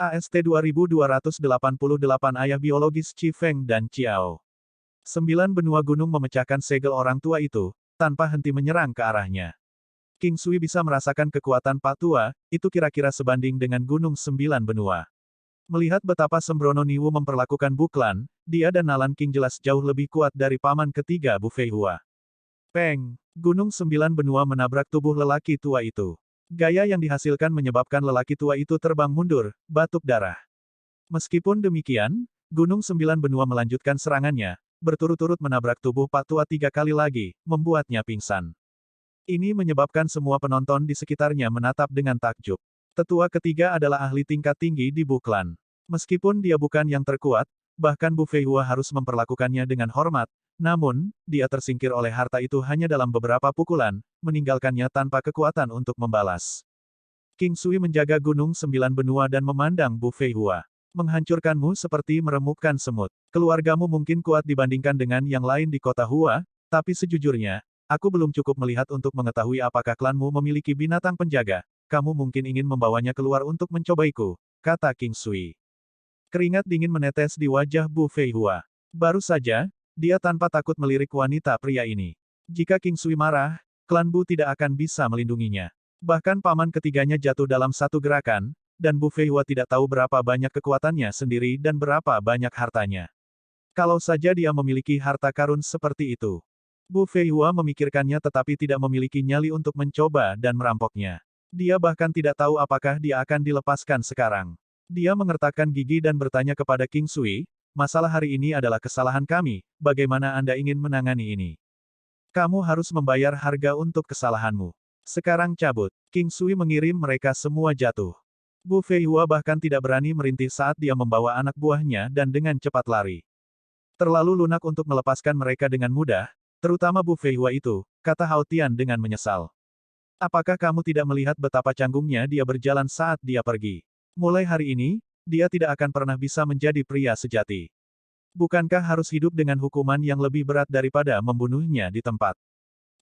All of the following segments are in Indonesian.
AST 2288 Ayah biologis Qi Feng dan Qiao. 9 benua gunung memecahkan segel orang tua itu, tanpa henti menyerang ke arahnya. King Sui bisa merasakan kekuatan Pak Tua, itu kira-kira sebanding dengan gunung 9 benua. Melihat betapa sembrono Niwu memperlakukan Buklan, dia dan Nalan King jelas jauh lebih kuat dari paman ketiga Bu Feihua. Peng! Gunung 9 benua menabrak tubuh lelaki tua itu. Gaya yang dihasilkan menyebabkan lelaki tua itu terbang mundur, batuk darah. Meskipun demikian, Gunung 9 benua melanjutkan serangannya, berturut-turut menabrak tubuh Pak Tua 3 kali lagi, membuatnya pingsan. Ini menyebabkan semua penonton di sekitarnya menatap dengan takjub. Tetua ketiga adalah ahli tingkat tinggi di Buklan. Meskipun dia bukan yang terkuat, bahkan Bu Feihua harus memperlakukannya dengan hormat, namun, dia tersingkir oleh harta itu hanya dalam beberapa pukulan, meninggalkannya tanpa kekuatan untuk membalas. King Sui menjaga Gunung 9 benua dan memandang Bu Feihua. Menghancurkanmu seperti meremukkan semut. Keluargamu mungkin kuat dibandingkan dengan yang lain di kota Hua, tapi sejujurnya, aku belum cukup melihat untuk mengetahui apakah klanmu memiliki binatang penjaga. Kamu mungkin ingin membawanya keluar untuk mencobaiku, kata King Sui. Keringat dingin menetes di wajah Bu Feihua. Baru saja, dia tanpa takut melirik wanita pria ini. Jika King Sui marah, klan Bu tidak akan bisa melindunginya. Bahkan paman ketiganya jatuh dalam satu gerakan, dan Bu Feihua tidak tahu berapa banyak kekuatannya sendiri dan berapa banyak hartanya. Kalau saja dia memiliki harta karun seperti itu. Bu Feihua memikirkannya tetapi tidak memiliki nyali untuk mencoba dan merampoknya. Dia bahkan tidak tahu apakah dia akan dilepaskan sekarang. Dia mengertakkan gigi dan bertanya kepada King Sui, masalah hari ini adalah kesalahan kami, bagaimana Anda ingin menangani ini? Kamu harus membayar harga untuk kesalahanmu. Sekarang cabut. King Sui mengirim mereka semua jatuh. Bu Feihua bahkan tidak berani merintih saat dia membawa anak buahnya dan dengan cepat lari. Terlalu lunak untuk melepaskan mereka dengan mudah, terutama Bu Feihua itu, kata Hao Tian dengan menyesal. Apakah kamu tidak melihat betapa canggungnya dia berjalan saat dia pergi? Mulai hari ini, dia tidak akan pernah bisa menjadi pria sejati. Bukankah harus hidup dengan hukuman yang lebih berat daripada membunuhnya di tempat?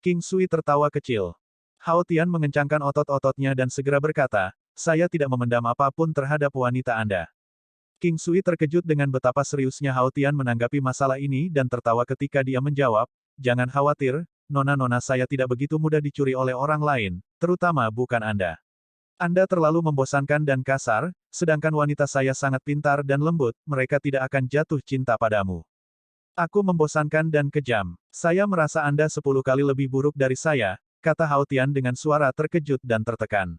King Sui tertawa kecil. Hao Tian mengencangkan otot-ototnya dan segera berkata, saya tidak memendam apapun terhadap wanita Anda. King Sui terkejut dengan betapa seriusnya Hao Tian menanggapi masalah ini dan tertawa ketika dia menjawab, jangan khawatir, nona-nona saya tidak begitu mudah dicuri oleh orang lain, terutama bukan Anda. Anda terlalu membosankan dan kasar, sedangkan wanita saya sangat pintar dan lembut, mereka tidak akan jatuh cinta padamu. Aku membosankan dan kejam. Saya merasa Anda 10 kali lebih buruk dari saya, kata Hao Tian dengan suara terkejut dan tertekan.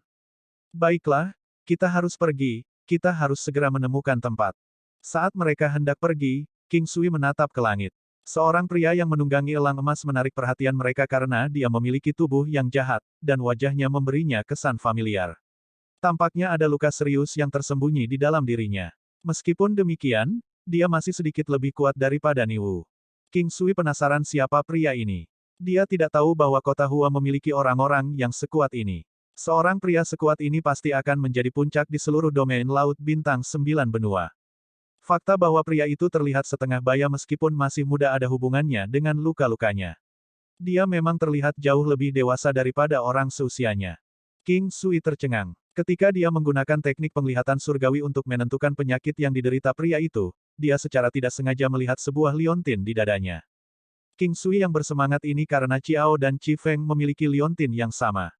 Baiklah, kita harus pergi, kita harus segera menemukan tempat. Saat mereka hendak pergi, King Sui menatap ke langit. Seorang pria yang menunggangi elang emas menarik perhatian mereka karena dia memiliki tubuh yang jahat, dan wajahnya memberinya kesan familiar. Tampaknya ada luka serius yang tersembunyi di dalam dirinya. Meskipun demikian, dia masih sedikit lebih kuat daripada Niwu. King Sui penasaran siapa pria ini. Dia tidak tahu bahwa kota Hua memiliki orang-orang yang sekuat ini. Seorang pria sekuat ini pasti akan menjadi puncak di seluruh domain Laut Bintang 9 benua. Fakta bahwa pria itu terlihat setengah baya meskipun masih muda ada hubungannya dengan luka-lukanya. Dia memang terlihat jauh lebih dewasa daripada orang seusianya. King Sui tercengang. Ketika dia menggunakan teknik penglihatan surgawi untuk menentukan penyakit yang diderita pria itu, dia secara tidak sengaja melihat sebuah liontin di dadanya. King Sui yang bersemangat ini karena Qiao dan Qi Feng memiliki liontin yang sama.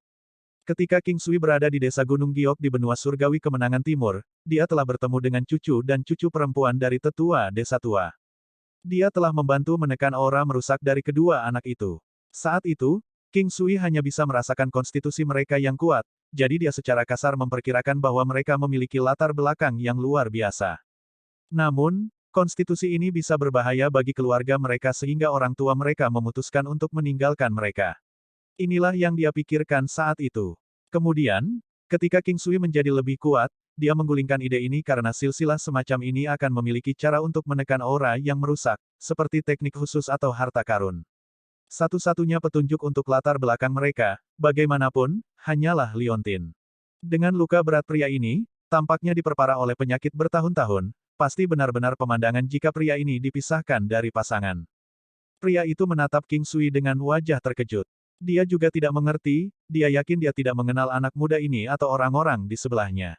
Ketika King Sui berada di desa Gunung Giok di benua surgawi kemenangan timur, dia telah bertemu dengan cucu dan cucu perempuan dari tetua desa tua. Dia telah membantu menekan aura merusak dari kedua anak itu. Saat itu, King Sui hanya bisa merasakan konstitusi mereka yang kuat, jadi dia secara kasar memperkirakan bahwa mereka memiliki latar belakang yang luar biasa. Namun, konstitusi ini bisa berbahaya bagi keluarga mereka sehingga orang tua mereka memutuskan untuk meninggalkan mereka. Inilah yang dia pikirkan saat itu. Kemudian, ketika King Sui menjadi lebih kuat, dia menggulingkan ide ini karena silsilah semacam ini akan memiliki cara untuk menekan aura yang merusak, seperti teknik khusus atau harta karun. Satu-satunya petunjuk untuk latar belakang mereka, bagaimanapun, hanyalah liontin. Dengan luka berat pria ini, tampaknya diperparah oleh penyakit bertahun-tahun, pasti benar-benar pemandangan jika pria ini dipisahkan dari pasangan. Pria itu menatap King Sui dengan wajah terkejut. Dia juga tidak mengerti, dia yakin dia tidak mengenal anak muda ini atau orang-orang di sebelahnya.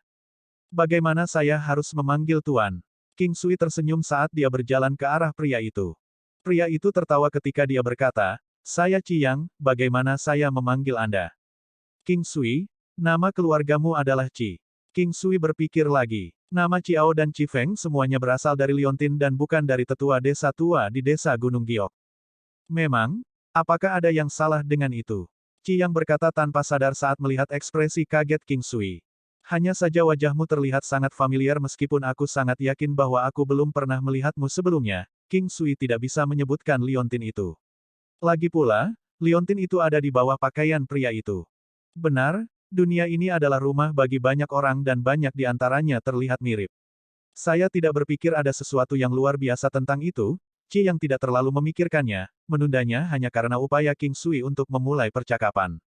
Bagaimana saya harus memanggil Tuan? King Sui tersenyum saat dia berjalan ke arah pria itu. Pria itu tertawa ketika dia berkata, saya Qi, bagaimana saya memanggil Anda? King Sui, nama keluargamu adalah Qi. King Sui berpikir lagi. Nama Qiao dan Qi Feng semuanya berasal dari Liontin dan bukan dari tetua desa tua di desa Gunung Giok. Memang, apakah ada yang salah dengan itu? Qi Yang berkata tanpa sadar saat melihat ekspresi kaget King Sui. Hanya saja wajahmu terlihat sangat familiar meskipun aku sangat yakin bahwa aku belum pernah melihatmu sebelumnya. King Sui tidak bisa menyebutkan Liontin itu. Lagi pula, Liontin itu ada di bawah pakaian pria itu. Benar, dunia ini adalah rumah bagi banyak orang dan banyak di antaranya terlihat mirip. Saya tidak berpikir ada sesuatu yang luar biasa tentang itu. Qi yang tidak terlalu memikirkannya, menundanya hanya karena upaya King Sui untuk memulai percakapan.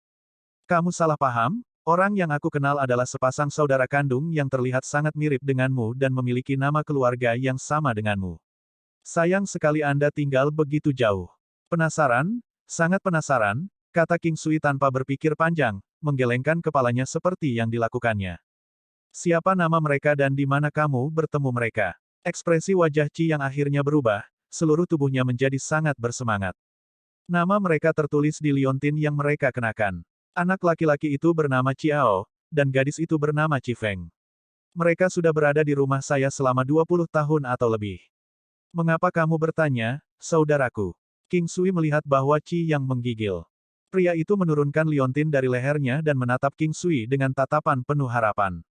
Kamu salah paham, orang yang aku kenal adalah sepasang saudara kandung yang terlihat sangat mirip denganmu dan memiliki nama keluarga yang sama denganmu. Sayang sekali Anda tinggal begitu jauh. Penasaran? Sangat penasaran, kata King Sui tanpa berpikir panjang, menggelengkan kepalanya seperti yang dilakukannya. Siapa nama mereka dan di mana kamu bertemu mereka? Ekspresi wajah Qi yang akhirnya berubah, seluruh tubuhnya menjadi sangat bersemangat. Nama mereka tertulis di liontin yang mereka kenakan. Anak laki-laki itu bernama Qiao, dan gadis itu bernama Qi Feng. Mereka sudah berada di rumah saya selama 20 tahun atau lebih. Mengapa kamu bertanya, saudaraku? King Sui melihat bahwa Qi yang menggigil. Pria itu menurunkan liontin dari lehernya dan menatap King Sui dengan tatapan penuh harapan.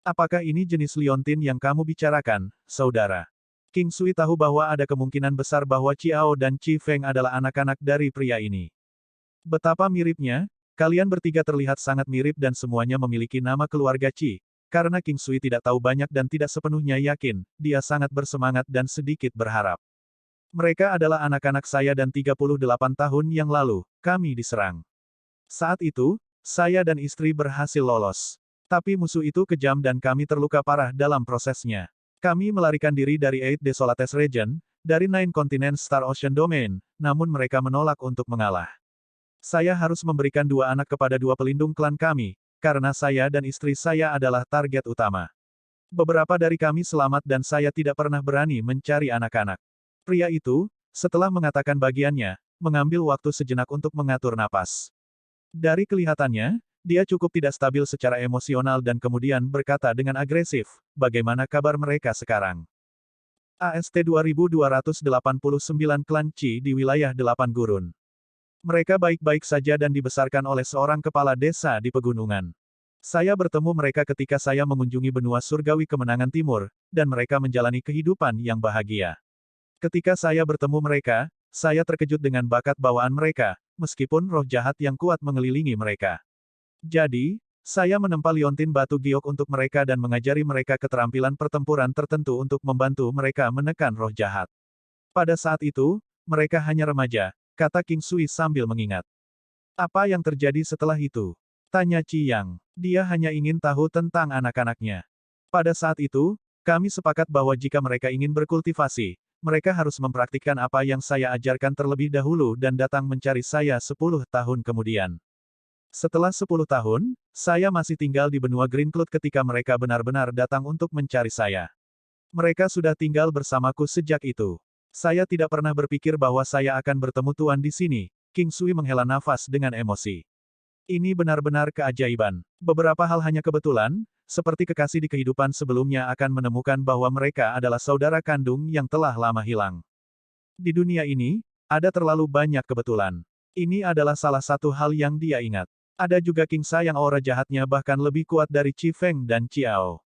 Apakah ini jenis liontin yang kamu bicarakan, saudara? King Sui tahu bahwa ada kemungkinan besar bahwa Qiao dan Qi Feng adalah anak-anak dari pria ini. Betapa miripnya, kalian bertiga terlihat sangat mirip dan semuanya memiliki nama keluarga Qi. Karena King Sui tidak tahu banyak dan tidak sepenuhnya yakin, dia sangat bersemangat dan sedikit berharap. Mereka adalah anak-anak saya dan 38 tahun yang lalu, kami diserang. Saat itu, saya dan istri berhasil lolos. Tapi musuh itu kejam dan kami terluka parah dalam prosesnya. Kami melarikan diri dari Eight Desolates Region, dari Nine Continents Star Ocean Domain, namun mereka menolak untuk mengalah. Saya harus memberikan 2 anak kepada 2 pelindung klan kami, karena saya dan istri saya adalah target utama. Beberapa dari kami selamat dan saya tidak pernah berani mencari anak-anak. Pria itu, setelah mengatakan bagiannya, mengambil waktu sejenak untuk mengatur napas. Dari kelihatannya, dia cukup tidak stabil secara emosional dan kemudian berkata dengan agresif, bagaimana kabar mereka sekarang? AST 2289 Klan Qi di wilayah 8 gurun. Mereka baik-baik saja dan dibesarkan oleh seorang kepala desa di pegunungan. Saya bertemu mereka ketika saya mengunjungi benua surgawi kemenangan timur, dan mereka menjalani kehidupan yang bahagia. Ketika saya bertemu mereka, saya terkejut dengan bakat bawaan mereka, meskipun roh jahat yang kuat mengelilingi mereka. Jadi, saya menempa liontin batu giok untuk mereka dan mengajari mereka keterampilan pertempuran tertentu untuk membantu mereka menekan roh jahat. Pada saat itu, mereka hanya remaja, kata King Sui sambil mengingat. Apa yang terjadi setelah itu? Tanya Qi Yang. Dia hanya ingin tahu tentang anak-anaknya. Pada saat itu, kami sepakat bahwa jika mereka ingin berkultivasi, mereka harus mempraktikkan apa yang saya ajarkan terlebih dahulu dan datang mencari saya 10 tahun kemudian. Setelah 10 tahun, saya masih tinggal di benua Green Cloud ketika mereka benar-benar datang untuk mencari saya. Mereka sudah tinggal bersamaku sejak itu. Saya tidak pernah berpikir bahwa saya akan bertemu Tuan di sini. King Sui menghela nafas dengan emosi. Ini benar-benar keajaiban. Beberapa hal hanya kebetulan, seperti kekasih di kehidupan sebelumnya akan menemukan bahwa mereka adalah saudara kandung yang telah lama hilang. Di dunia ini, ada terlalu banyak kebetulan. Ini adalah salah satu hal yang dia ingat. Ada juga King Sa yang aura jahatnya bahkan lebih kuat dari Qi Feng dan Qiao.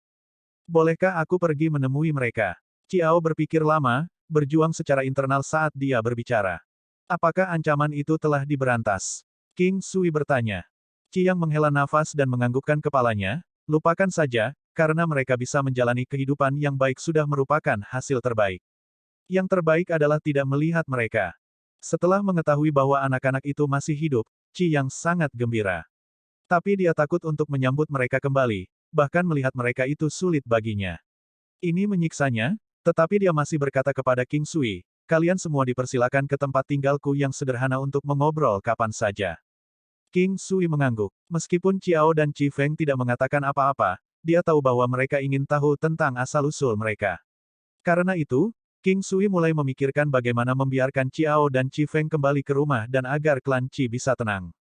Bolehkah aku pergi menemui mereka? Qiao berpikir lama, berjuang secara internal saat dia berbicara. Apakah ancaman itu telah diberantas? King Sui bertanya. Qi Yang menghela nafas dan menganggukkan kepalanya, lupakan saja, karena mereka bisa menjalani kehidupan yang baik sudah merupakan hasil terbaik. Yang terbaik adalah tidak melihat mereka. Setelah mengetahui bahwa anak-anak itu masih hidup, Qi Yang sangat gembira. Tapi dia takut untuk menyambut mereka kembali, bahkan melihat mereka itu sulit baginya. Ini menyiksanya, tetapi dia masih berkata kepada King Sui, kalian semua dipersilakan ke tempat tinggalku yang sederhana untuk mengobrol kapan saja. King Sui mengangguk. Meskipun Qiao dan Qi Feng tidak mengatakan apa-apa, dia tahu bahwa mereka ingin tahu tentang asal-usul mereka. Karena itu, King Sui mulai memikirkan bagaimana membiarkan Ciao dan Qi Feng kembali ke rumah dan agar klan Qi bisa tenang.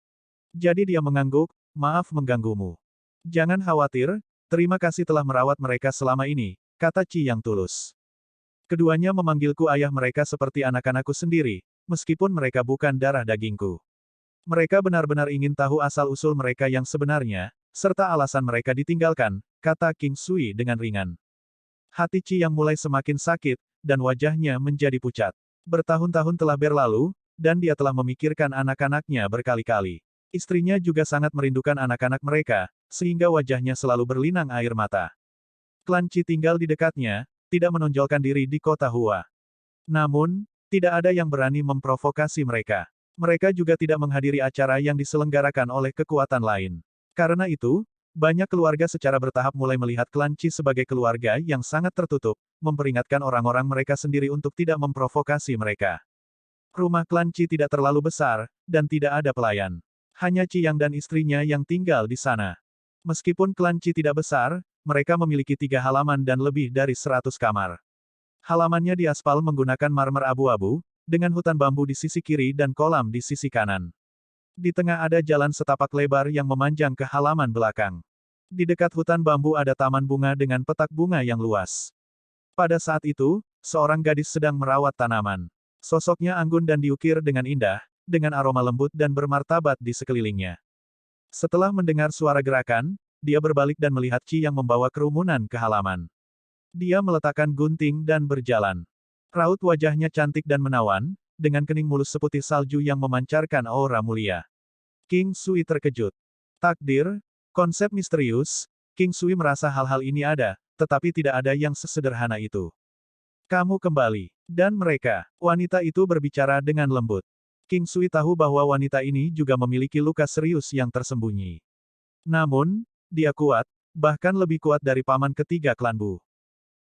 Jadi dia mengangguk, maaf mengganggumu. Jangan khawatir, terima kasih telah merawat mereka selama ini, kata Qi yang tulus. Keduanya memanggilku ayah mereka seperti anak-anakku sendiri, meskipun mereka bukan darah dagingku. Mereka benar-benar ingin tahu asal-usul mereka yang sebenarnya, serta alasan mereka ditinggalkan, kata King Sui dengan ringan. Hati Qi yang mulai semakin sakit, dan wajahnya menjadi pucat. Bertahun-tahun telah berlalu, dan dia telah memikirkan anak-anaknya berkali-kali. Istrinya juga sangat merindukan anak-anak mereka, sehingga wajahnya selalu berlinang air mata. Klan Qi tinggal di dekatnya, tidak menonjolkan diri di kota Hua. Namun, tidak ada yang berani memprovokasi mereka. Mereka juga tidak menghadiri acara yang diselenggarakan oleh kekuatan lain. Karena itu, banyak keluarga secara bertahap mulai melihat klan Qi sebagai keluarga yang sangat tertutup, memperingatkan orang-orang mereka sendiri untuk tidak memprovokasi mereka. Rumah klan Qi tidak terlalu besar, dan tidak ada pelayan. Hanya Qi Yang dan istrinya yang tinggal di sana. Meskipun klan Qi tidak besar, mereka memiliki 3 halaman dan lebih dari 100 kamar. Halamannya diaspal menggunakan marmer abu-abu, dengan hutan bambu di sisi kiri dan kolam di sisi kanan. Di tengah ada jalan setapak lebar yang memanjang ke halaman belakang. Di dekat hutan bambu ada taman bunga dengan petak bunga yang luas. Pada saat itu, seorang gadis sedang merawat tanaman. Sosoknya anggun dan diukir dengan indah, dengan aroma lembut dan bermartabat di sekelilingnya. Setelah mendengar suara gerakan, dia berbalik dan melihat Qi yang membawa kerumunan ke halaman. Dia meletakkan gunting dan berjalan. Raut wajahnya cantik dan menawan, dengan kening mulus seputih salju yang memancarkan aura mulia. King Sui terkejut. Takdir, konsep misterius, King Sui merasa hal-hal ini ada, tetapi tidak ada yang sesederhana itu. Kamu kembali. Dan mereka, wanita itu berbicara dengan lembut. King Sui tahu bahwa wanita ini juga memiliki luka serius yang tersembunyi. Namun, dia kuat, bahkan lebih kuat dari paman ketiga klan Bu.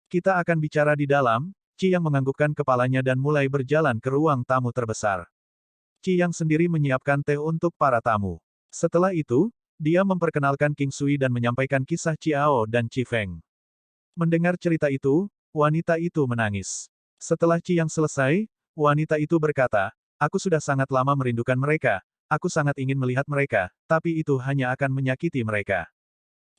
Kita akan bicara di dalam, Qi yang menganggukkan kepalanya dan mulai berjalan ke ruang tamu terbesar. Qi yang sendiri menyiapkan teh untuk para tamu. Setelah itu, dia memperkenalkan King Sui dan menyampaikan kisah Ciao dan Qi Feng. Mendengar cerita itu, wanita itu menangis. Setelah Qi yang selesai, wanita itu berkata, aku sudah sangat lama merindukan mereka, aku sangat ingin melihat mereka, tapi itu hanya akan menyakiti mereka.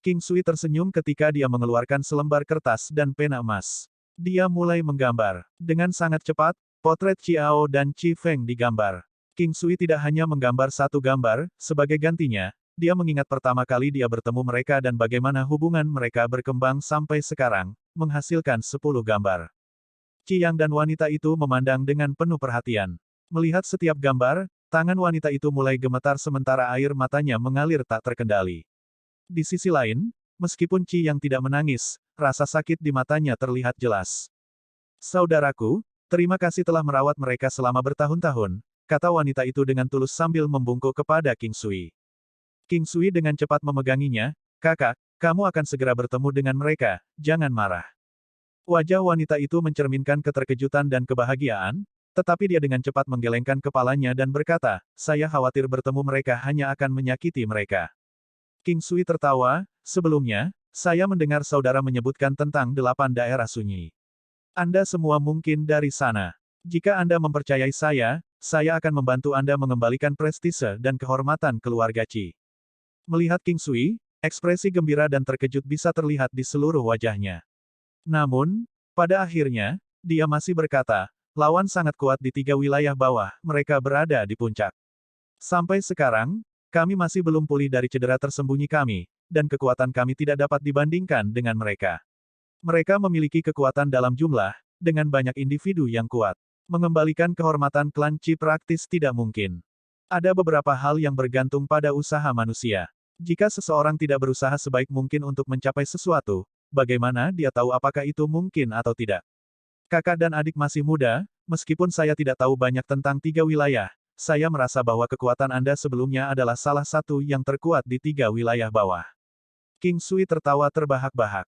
King Sui tersenyum ketika dia mengeluarkan selembar kertas dan pena emas. Dia mulai menggambar. Dengan sangat cepat, potret Ciao dan Qi Feng digambar. King Sui tidak hanya menggambar satu gambar, sebagai gantinya, dia mengingat pertama kali dia bertemu mereka dan bagaimana hubungan mereka berkembang sampai sekarang, menghasilkan 10 gambar. Qi Yang dan wanita itu memandang dengan penuh perhatian. Melihat setiap gambar, tangan wanita itu mulai gemetar sementara air matanya mengalir tak terkendali. Di sisi lain, meskipun Qi Yang tidak menangis, rasa sakit di matanya terlihat jelas. Saudaraku, terima kasih telah merawat mereka selama bertahun-tahun, kata wanita itu dengan tulus sambil membungkuk kepada King Sui. King Sui dengan cepat memeganginya, kakak, kamu akan segera bertemu dengan mereka, jangan marah. Wajah wanita itu mencerminkan keterkejutan dan kebahagiaan, tetapi dia dengan cepat menggelengkan kepalanya dan berkata, saya khawatir bertemu mereka hanya akan menyakiti mereka. King Sui tertawa, sebelumnya, saya mendengar saudara menyebutkan tentang 8 daerah sunyi. Anda semua mungkin dari sana. Jika Anda mempercayai saya akan membantu Anda mengembalikan prestise dan kehormatan keluarga Qi. Melihat King Sui, ekspresi gembira dan terkejut bisa terlihat di seluruh wajahnya. Namun, pada akhirnya, dia masih berkata, lawan sangat kuat di 3 wilayah bawah, mereka berada di puncak. Sampai sekarang, kami masih belum pulih dari cedera tersembunyi kami, dan kekuatan kami tidak dapat dibandingkan dengan mereka. Mereka memiliki kekuatan dalam jumlah, dengan banyak individu yang kuat. Mengembalikan kehormatan klan Qi praktis tidak mungkin. Ada beberapa hal yang bergantung pada usaha manusia. Jika seseorang tidak berusaha sebaik mungkin untuk mencapai sesuatu, bagaimana dia tahu apakah itu mungkin atau tidak? Kakak dan adik masih muda, meskipun saya tidak tahu banyak tentang 3 wilayah, saya merasa bahwa kekuatan Anda sebelumnya adalah salah satu yang terkuat di 3 wilayah bawah. King Sui tertawa terbahak-bahak.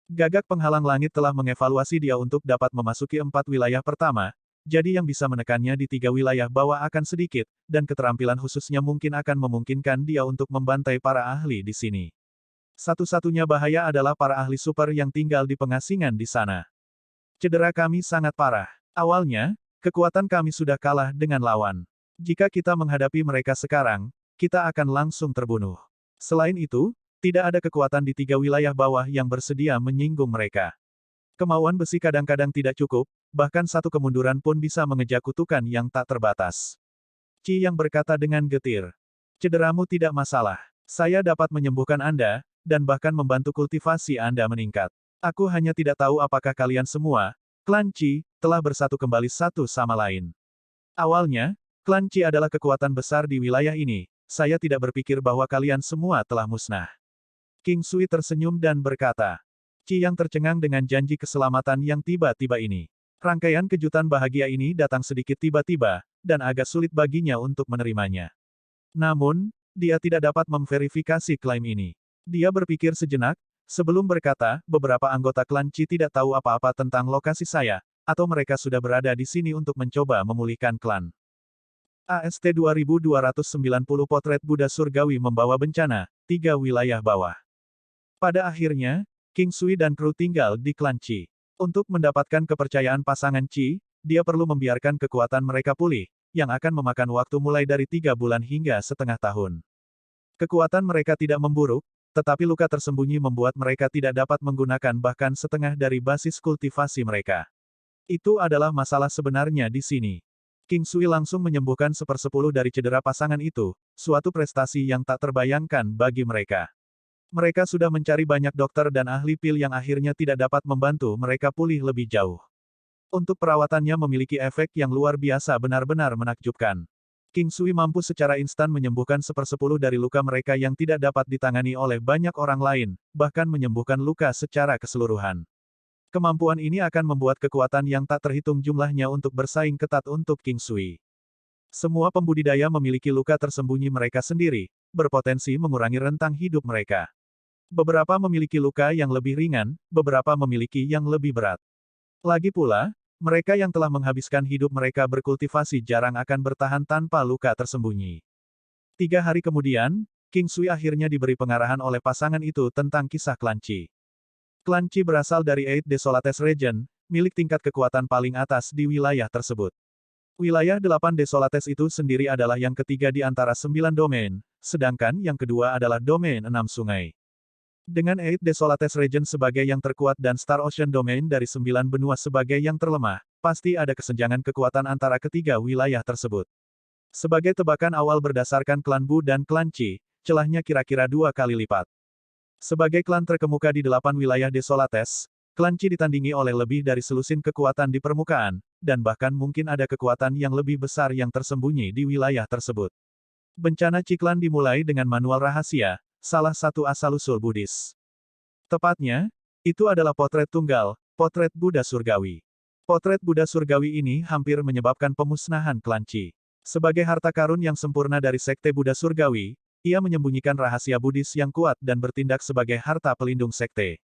Gagak penghalang langit telah mengevaluasi dia untuk dapat memasuki 4 wilayah pertama, jadi yang bisa menekannya di 3 wilayah bawah akan sedikit, dan keterampilan khususnya mungkin akan memungkinkan dia untuk membantai para ahli di sini. Satu-satunya bahaya adalah para ahli super yang tinggal di pengasingan di sana. Cedera kami sangat parah. Awalnya, kekuatan kami sudah kalah dengan lawan. Jika kita menghadapi mereka sekarang, kita akan langsung terbunuh. Selain itu, tidak ada kekuatan di 3 wilayah bawah yang bersedia menyinggung mereka. Kemauan besi kadang-kadang tidak cukup, bahkan satu kemunduran pun bisa mengejar kutukan yang tak terbatas. Qi yang berkata dengan getir. Cederamu tidak masalah. Saya dapat menyembuhkan Anda, dan bahkan membantu kultivasi Anda meningkat. Aku hanya tidak tahu apakah kalian semua, klan Qi, telah bersatu kembali satu sama lain. Awalnya, klan Qi adalah kekuatan besar di wilayah ini, saya tidak berpikir bahwa kalian semua telah musnah. King Sui tersenyum dan berkata. Qi yang tercengang dengan janji keselamatan yang tiba-tiba ini. Rangkaian kejutan bahagia ini datang sedikit tiba-tiba, dan agak sulit baginya untuk menerimanya. Namun, dia tidak dapat memverifikasi klaim ini. Dia berpikir sejenak, sebelum berkata, beberapa anggota klan Qi tidak tahu apa-apa tentang lokasi saya, atau mereka sudah berada di sini untuk mencoba memulihkan klan. AST 2290 Potret Buddha Surgawi membawa bencana, 3 wilayah bawah. Pada akhirnya, King Sui dan kru tinggal di klan Qi. Untuk mendapatkan kepercayaan pasangan Qi, dia perlu membiarkan kekuatan mereka pulih, yang akan memakan waktu mulai dari 3 bulan hingga setengah tahun. Kekuatan mereka tidak memburuk, tetapi luka tersembunyi membuat mereka tidak dapat menggunakan bahkan setengah dari basis kultivasi mereka. Itu adalah masalah sebenarnya di sini. King Sui langsung menyembuhkan 1/10 dari cedera pasangan itu, suatu prestasi yang tak terbayangkan bagi mereka. Mereka sudah mencari banyak dokter dan ahli pil yang akhirnya tidak dapat membantu mereka pulih lebih jauh. Untuk perawatannya memiliki efek yang luar biasa benar-benar menakjubkan. King Sui mampu secara instan menyembuhkan 1/10 dari luka mereka yang tidak dapat ditangani oleh banyak orang lain, bahkan menyembuhkan luka secara keseluruhan. Kemampuan ini akan membuat kekuatan yang tak terhitung jumlahnya untuk bersaing ketat untuk King Sui. Semua pembudidaya memiliki luka tersembunyi mereka sendiri, berpotensi mengurangi rentang hidup mereka. Beberapa memiliki luka yang lebih ringan, beberapa memiliki yang lebih berat. Lagi pula, mereka yang telah menghabiskan hidup mereka berkultivasi jarang akan bertahan tanpa luka tersembunyi. 3 hari kemudian, King Sui akhirnya diberi pengarahan oleh pasangan itu tentang kisah klan Qi. Klan Qi berasal dari Eight Desolates Region, milik tingkat kekuatan paling atas di wilayah tersebut. Wilayah 8 Desolates itu sendiri adalah yang ketiga di antara 9 domain, sedangkan yang kedua adalah domain 6 sungai. Dengan Eight Desolates Region sebagai yang terkuat dan Star Ocean Domain dari 9 benua sebagai yang terlemah, pasti ada kesenjangan kekuatan antara ketiga wilayah tersebut. Sebagai tebakan awal berdasarkan klan Bu dan klan Qi, celahnya kira-kira 2 kali lipat. Sebagai klan terkemuka di 8 wilayah Desolates, klan Qi ditandingi oleh lebih dari selusin kekuatan di permukaan, dan bahkan mungkin ada kekuatan yang lebih besar yang tersembunyi di wilayah tersebut. Bencana Qi Klan dimulai dengan manual rahasia, salah satu asal-usul Buddhis. Tepatnya, itu adalah potret tunggal, potret Buddha Surgawi. Potret Buddha Surgawi ini hampir menyebabkan pemusnahan klan Qi. Sebagai harta karun yang sempurna dari sekte Buddha Surgawi, ia menyembunyikan rahasia Buddhis yang kuat dan bertindak sebagai harta pelindung sekte.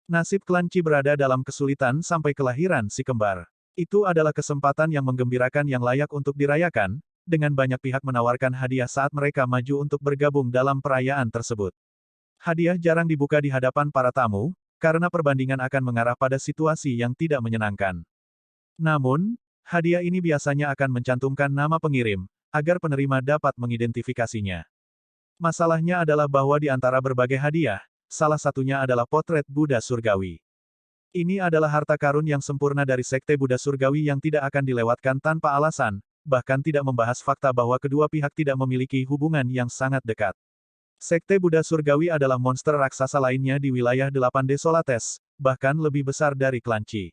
Nasib klan Qi berada dalam kesulitan sampai kelahiran si kembar. Itu adalah kesempatan yang menggembirakan yang layak untuk dirayakan, dengan banyak pihak menawarkan hadiah saat mereka maju untuk bergabung dalam perayaan tersebut. Hadiah jarang dibuka di hadapan para tamu, karena perbandingan akan mengarah pada situasi yang tidak menyenangkan. Namun, hadiah ini biasanya akan mencantumkan nama pengirim, agar penerima dapat mengidentifikasinya. Masalahnya adalah bahwa di antara berbagai hadiah, salah satunya adalah potret Buddha Surgawi. Ini adalah harta karun yang sempurna dari sekte Buddha Surgawi yang tidak akan dilewatkan tanpa alasan, bahkan tidak membahas fakta bahwa kedua pihak tidak memiliki hubungan yang sangat dekat. Sekte Buddha Surgawi adalah monster raksasa lainnya di wilayah 8 Desolates, bahkan lebih besar dari klan Qi.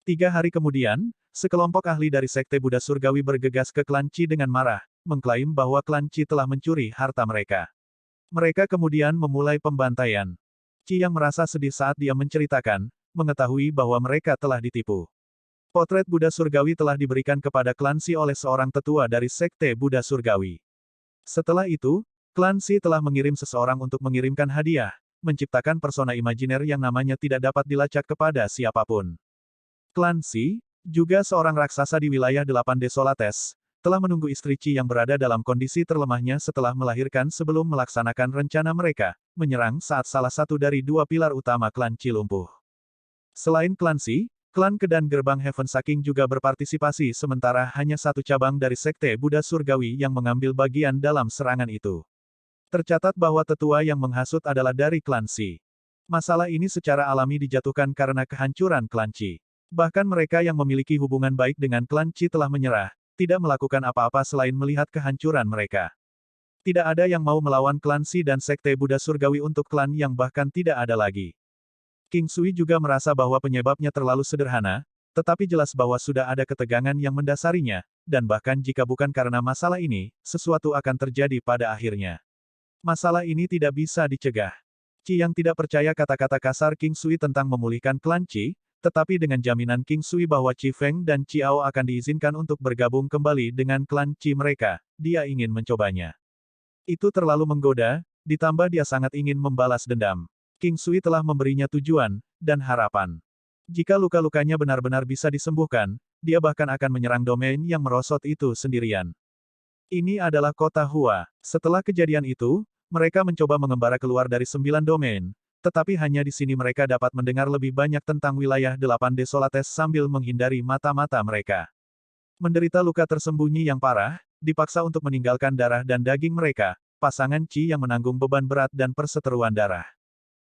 3 hari kemudian, sekelompok ahli dari Sekte Buddha Surgawi bergegas ke klan Qi dengan marah, mengklaim bahwa klan Qi telah mencuri harta mereka. Mereka kemudian memulai pembantaian. Qi yang merasa sedih saat dia menceritakan, mengetahui bahwa mereka telah ditipu. Potret Buddha Surgawi telah diberikan kepada klan Qi oleh seorang tetua dari Sekte Buddha Surgawi. Setelah itu, klan Qi telah mengirim seseorang untuk mengirimkan hadiah, menciptakan persona imajiner yang namanya tidak dapat dilacak kepada siapapun. Klan Qi, juga seorang raksasa di wilayah 8 Desolates, telah menunggu istri Qi yang berada dalam kondisi terlemahnya setelah melahirkan sebelum melaksanakan rencana mereka, menyerang saat salah satu dari dua pilar utama klan Qi lumpuh. Selain klan Qi, klan Ke dan Gerbang Heaven Saking juga berpartisipasi sementara hanya satu cabang dari Sekte Buddha Surgawi yang mengambil bagian dalam serangan itu. Tercatat bahwa tetua yang menghasut adalah dari klan Qi. Masalah ini secara alami dijatuhkan karena kehancuran klan Qi. Bahkan mereka yang memiliki hubungan baik dengan klan Qi telah menyerah, tidak melakukan apa-apa selain melihat kehancuran mereka. Tidak ada yang mau melawan klan Qi dan Sekte Buddha Surgawi untuk klan yang bahkan tidak ada lagi. King Sui juga merasa bahwa penyebabnya terlalu sederhana, tetapi jelas bahwa sudah ada ketegangan yang mendasarinya, dan bahkan jika bukan karena masalah ini, sesuatu akan terjadi pada akhirnya. Masalah ini tidak bisa dicegah. Qi yang tidak percaya kata-kata kasar King Sui tentang memulihkan klan Qi, tetapi dengan jaminan King Sui bahwa Qi Feng dan Qiao akan diizinkan untuk bergabung kembali dengan klan Qi mereka, dia ingin mencobanya. Itu terlalu menggoda, ditambah dia sangat ingin membalas dendam. King Sui telah memberinya tujuan, dan harapan. Jika luka-lukanya benar-benar bisa disembuhkan, dia bahkan akan menyerang domain yang merosot itu sendirian. Ini adalah kota Hua. Setelah kejadian itu, mereka mencoba mengembara keluar dari 9 domain, tetapi hanya di sini mereka dapat mendengar lebih banyak tentang wilayah 8 Desolates sambil menghindari mata-mata mereka. Menderita luka tersembunyi yang parah, dipaksa untuk meninggalkan darah dan daging mereka, pasangan Qi yang menanggung beban berat dan perseteruan darah.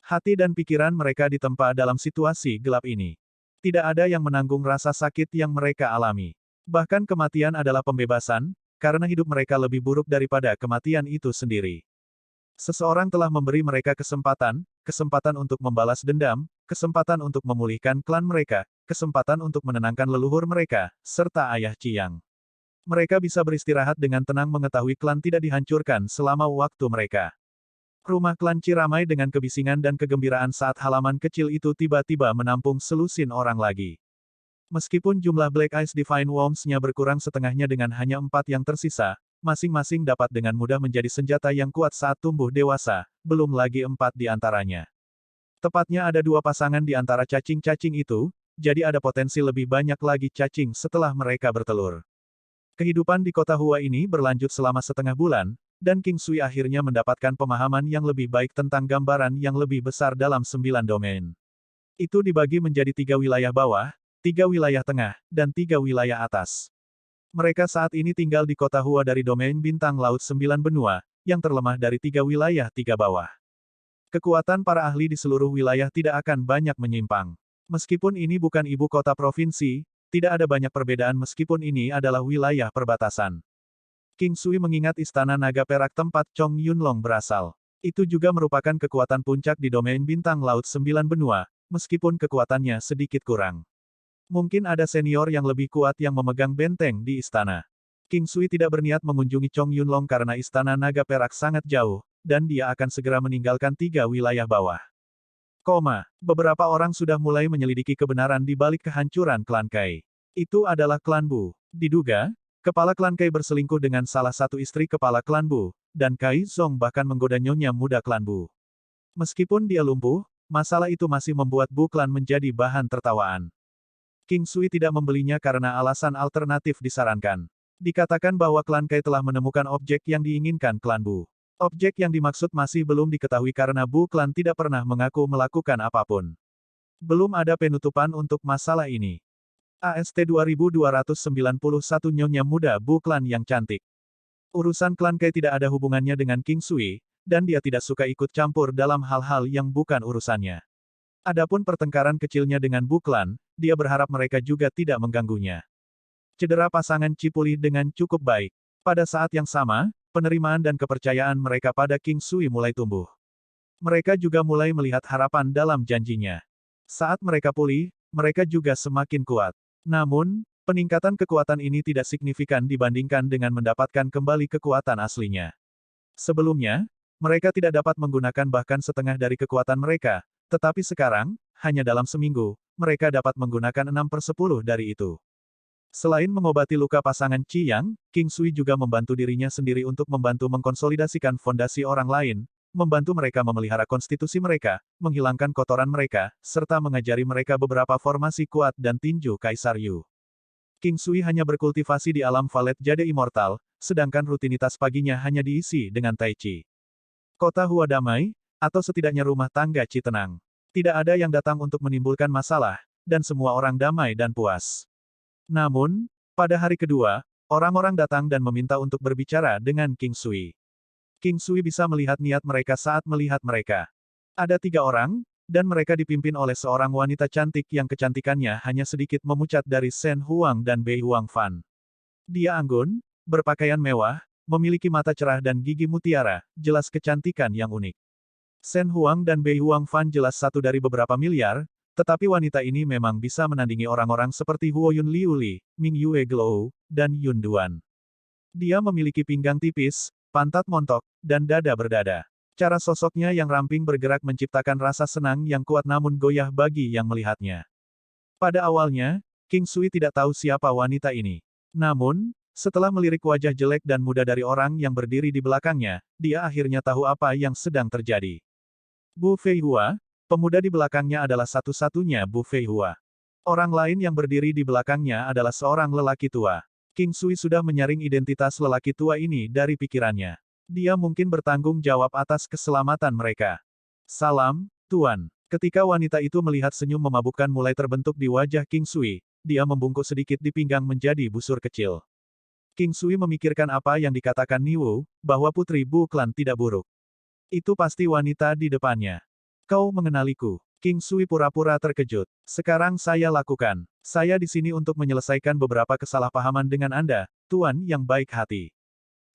Hati dan pikiran mereka ditempa dalam situasi gelap ini. Tidak ada yang menanggung rasa sakit yang mereka alami. Bahkan kematian adalah pembebasan, karena hidup mereka lebih buruk daripada kematian itu sendiri. Seseorang telah memberi mereka kesempatan untuk membalas dendam, kesempatan untuk memulihkan klan mereka, kesempatan untuk menenangkan leluhur mereka, serta ayah Qiyang. Mereka bisa beristirahat dengan tenang mengetahui klan tidak dihancurkan selama waktu mereka. Rumah klan Qi ramai dengan kebisingan dan kegembiraan saat halaman kecil itu tiba-tiba menampung selusin orang lagi. Meskipun jumlah Black Ice Divine Worms-nya berkurang setengahnya dengan hanya 4 yang tersisa, masing-masing dapat dengan mudah menjadi senjata yang kuat saat tumbuh dewasa, belum lagi 4 di antaranya. Tepatnya ada 2 pasangan di antara cacing-cacing itu, jadi ada potensi lebih banyak lagi cacing setelah mereka bertelur. Kehidupan di kota Hua ini berlanjut selama setengah bulan, dan King Sui akhirnya mendapatkan pemahaman yang lebih baik tentang gambaran yang lebih besar dalam 9 domain. Itu dibagi menjadi 3 wilayah bawah, 3 wilayah tengah, dan 3 wilayah atas. Mereka saat ini tinggal di kota Hua dari domain bintang laut 9 benua, yang terlemah dari 3 wilayah 3 bawah. Kekuatan para ahli di seluruh wilayah tidak akan banyak menyimpang. Meskipun ini bukan ibu kota provinsi, tidak ada banyak perbedaan meskipun ini adalah wilayah perbatasan. King Sui mengingat istana naga perak tempat Chong Yunlong berasal. Itu juga merupakan kekuatan puncak di domain bintang laut 9 benua, meskipun kekuatannya sedikit kurang. Mungkin ada senior yang lebih kuat yang memegang benteng di istana. King Sui tidak berniat mengunjungi Chong Yunlong karena istana naga perak sangat jauh, dan dia akan segera meninggalkan 3 wilayah bawah. Beberapa orang sudah mulai menyelidiki kebenaran di balik kehancuran klan Kai. Itu adalah klan Bu. Diduga, kepala klan Kai berselingkuh dengan salah satu istri kepala klan Bu, dan Kai Zong bahkan menggoda nyonya muda klan Bu. Meskipun dia lumpuh, masalah itu masih membuat Bu klan menjadi bahan tertawaan. King Sui tidak membelinya karena alasan alternatif disarankan. Dikatakan bahwa klan Kai telah menemukan objek yang diinginkan klan Bu. Objek yang dimaksud masih belum diketahui karena Bu klan tidak pernah mengaku melakukan apapun. Belum ada penutupan untuk masalah ini. AST 2291 Nyonya Muda Bu klan yang cantik. Urusan klan Kai tidak ada hubungannya dengan King Sui, dan dia tidak suka ikut campur dalam hal-hal yang bukan urusannya. Adapun pertengkaran kecilnya dengan Bu klan, dia berharap mereka juga tidak mengganggunya. Cedera pasangan Qi pulih dengan cukup baik. Pada saat yang sama, penerimaan dan kepercayaan mereka pada King Sui mulai tumbuh. Mereka juga mulai melihat harapan dalam janjinya. Saat mereka pulih, mereka juga semakin kuat. Namun, peningkatan kekuatan ini tidak signifikan dibandingkan dengan mendapatkan kembali kekuatan aslinya. Sebelumnya, mereka tidak dapat menggunakan bahkan setengah dari kekuatan mereka, tetapi sekarang, hanya dalam seminggu, mereka dapat menggunakan 6/10 dari itu. Selain mengobati luka pasangan Qi Yang, King Sui juga membantu dirinya sendiri untuk membantu mengkonsolidasikan fondasi orang lain, membantu mereka memelihara konstitusi mereka, menghilangkan kotoran mereka, serta mengajari mereka beberapa formasi kuat dan tinju Kaisar Yu. King Sui hanya berkultivasi di alam valet jade immortal, sedangkan rutinitas paginya hanya diisi dengan Tai Chi. Kota Hua damai, atau setidaknya rumah tangga Ci tenang. Tidak ada yang datang untuk menimbulkan masalah, dan semua orang damai dan puas. Namun, pada hari kedua, orang-orang datang dan meminta untuk berbicara dengan King Sui. King Sui bisa melihat niat mereka saat melihat mereka. Ada 3 orang, dan mereka dipimpin oleh seorang wanita cantik yang kecantikannya hanya sedikit memucat dari Shen Huang dan Bei Huang Fan. Dia anggun, berpakaian mewah, memiliki mata cerah dan gigi mutiara, jelas kecantikan yang unik. Shen Huang dan Bei Huang Fan jelas satu dari beberapa miliar, tetapi wanita ini memang bisa menandingi orang-orang seperti Huo Yun Liu Li, Ming Yue Glou, dan Yun Duan. Dia memiliki pinggang tipis, pantat montok, dan dada berdada. Cara sosoknya yang ramping bergerak menciptakan rasa senang yang kuat namun goyah bagi yang melihatnya. Pada awalnya, King Sui tidak tahu siapa wanita ini. Namun, setelah melirik wajah jelek dan muda dari orang yang berdiri di belakangnya, dia akhirnya tahu apa yang sedang terjadi. Bu Fei Hua, pemuda di belakangnya adalah satu-satunya Bu Fei Hua. Orang lain yang berdiri di belakangnya adalah seorang lelaki tua. King Sui sudah menyaring identitas lelaki tua ini dari pikirannya. Dia mungkin bertanggung jawab atas keselamatan mereka. Salam, Tuan. Ketika wanita itu melihat senyum memabukkan mulai terbentuk di wajah King Sui, dia membungkuk sedikit di pinggang menjadi busur kecil. King Sui memikirkan apa yang dikatakan Niwu, bahwa Putri Bu Klan tidak buruk. Itu pasti wanita di depannya. Kau mengenaliku. King Sui pura-pura terkejut. Sekarang saya lakukan. Saya di sini untuk menyelesaikan beberapa kesalahpahaman dengan Anda, Tuan yang baik hati.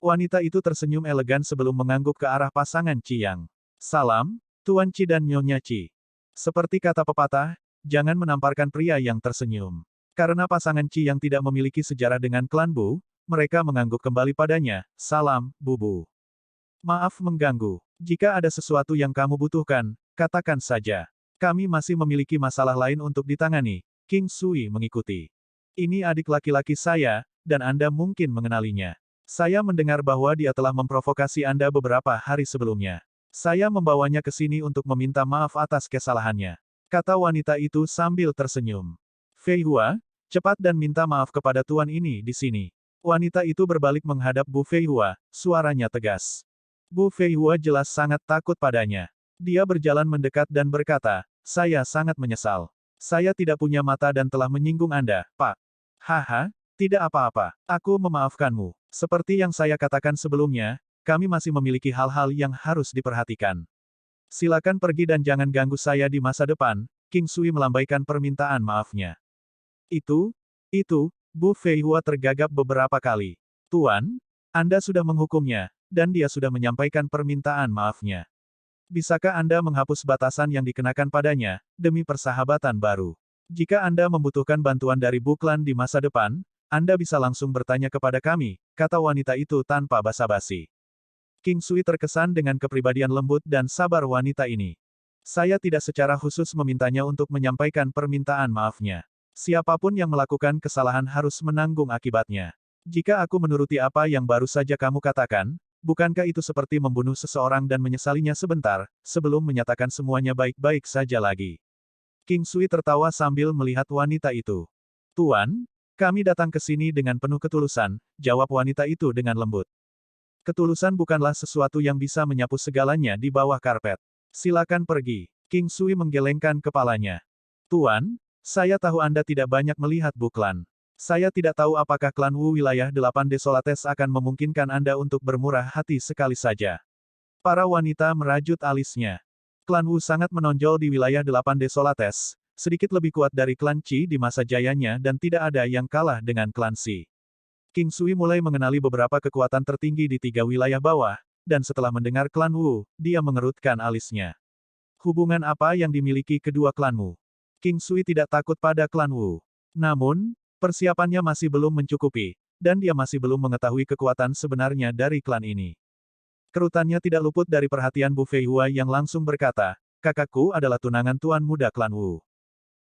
Wanita itu tersenyum elegan sebelum mengangguk ke arah pasangan Qi Yang. Salam, Tuan Qi dan Nyonya Qi. Seperti kata pepatah, jangan menamparkan pria yang tersenyum. Karena pasangan Qi Yang tidak memiliki sejarah dengan klan Bu, mereka mengangguk kembali padanya. Salam, Bubu. Maaf mengganggu. Jika ada sesuatu yang kamu butuhkan, katakan saja. Kami masih memiliki masalah lain untuk ditangani. King Sui mengikuti. Ini adik laki-laki saya, dan Anda mungkin mengenalinya. Saya mendengar bahwa dia telah memprovokasi Anda beberapa hari sebelumnya. Saya membawanya ke sini untuk meminta maaf atas kesalahannya. Kata wanita itu sambil tersenyum. Fei Hua, cepat dan minta maaf kepada tuan ini di sini. Wanita itu berbalik menghadap Bu Fei Hua, suaranya tegas. Bu Fei Hua jelas sangat takut padanya. Dia berjalan mendekat dan berkata, saya sangat menyesal. Saya tidak punya mata dan telah menyinggung Anda, Pak. Haha, tidak apa-apa. Aku memaafkanmu. Seperti yang saya katakan sebelumnya, kami masih memiliki hal-hal yang harus diperhatikan. Silakan pergi dan jangan ganggu saya di masa depan, King Sui melambaikan permintaan maafnya. Itu, Bu Fei Hua tergagap beberapa kali. Tuan, Anda sudah menghukumnya, dan dia sudah menyampaikan permintaan maafnya. Bisakah Anda menghapus batasan yang dikenakan padanya, demi persahabatan baru? Jika Anda membutuhkan bantuan dari Bu Klan di masa depan, Anda bisa langsung bertanya kepada kami, kata wanita itu tanpa basa-basi. King Sui terkesan dengan kepribadian lembut dan sabar wanita ini. Saya tidak secara khusus memintanya untuk menyampaikan permintaan maafnya. Siapapun yang melakukan kesalahan harus menanggung akibatnya. Jika aku menuruti apa yang baru saja kamu katakan, bukankah itu seperti membunuh seseorang dan menyesalinya sebentar, sebelum menyatakan semuanya baik-baik saja lagi? King Sui tertawa sambil melihat wanita itu. Tuan, kami datang ke sini dengan penuh ketulusan, jawab wanita itu dengan lembut. Ketulusan bukanlah sesuatu yang bisa menyapu segalanya di bawah karpet. Silakan pergi. King Sui menggelengkan kepalanya. Tuan, saya tahu Anda tidak banyak melihat Bu Klan. Saya tidak tahu apakah klan Wu wilayah 8 Desolates akan memungkinkan Anda untuk bermurah hati sekali saja. Para wanita merajut alisnya. Klan Wu sangat menonjol di wilayah 8 Desolates, sedikit lebih kuat dari klan Qi di masa jayanya dan tidak ada yang kalah dengan klan Xi. King Sui mulai mengenali beberapa kekuatan tertinggi di 3 wilayah bawah, dan setelah mendengar klan Wu, dia mengerutkan alisnya. Hubungan apa yang dimiliki kedua klanmu? King Sui tidak takut pada klan Wu. Namun, persiapannya masih belum mencukupi, dan dia masih belum mengetahui kekuatan sebenarnya dari klan ini. Kerutannya tidak luput dari perhatian Bu Fei Hua yang langsung berkata, kakakku adalah tunangan tuan muda klan Wu.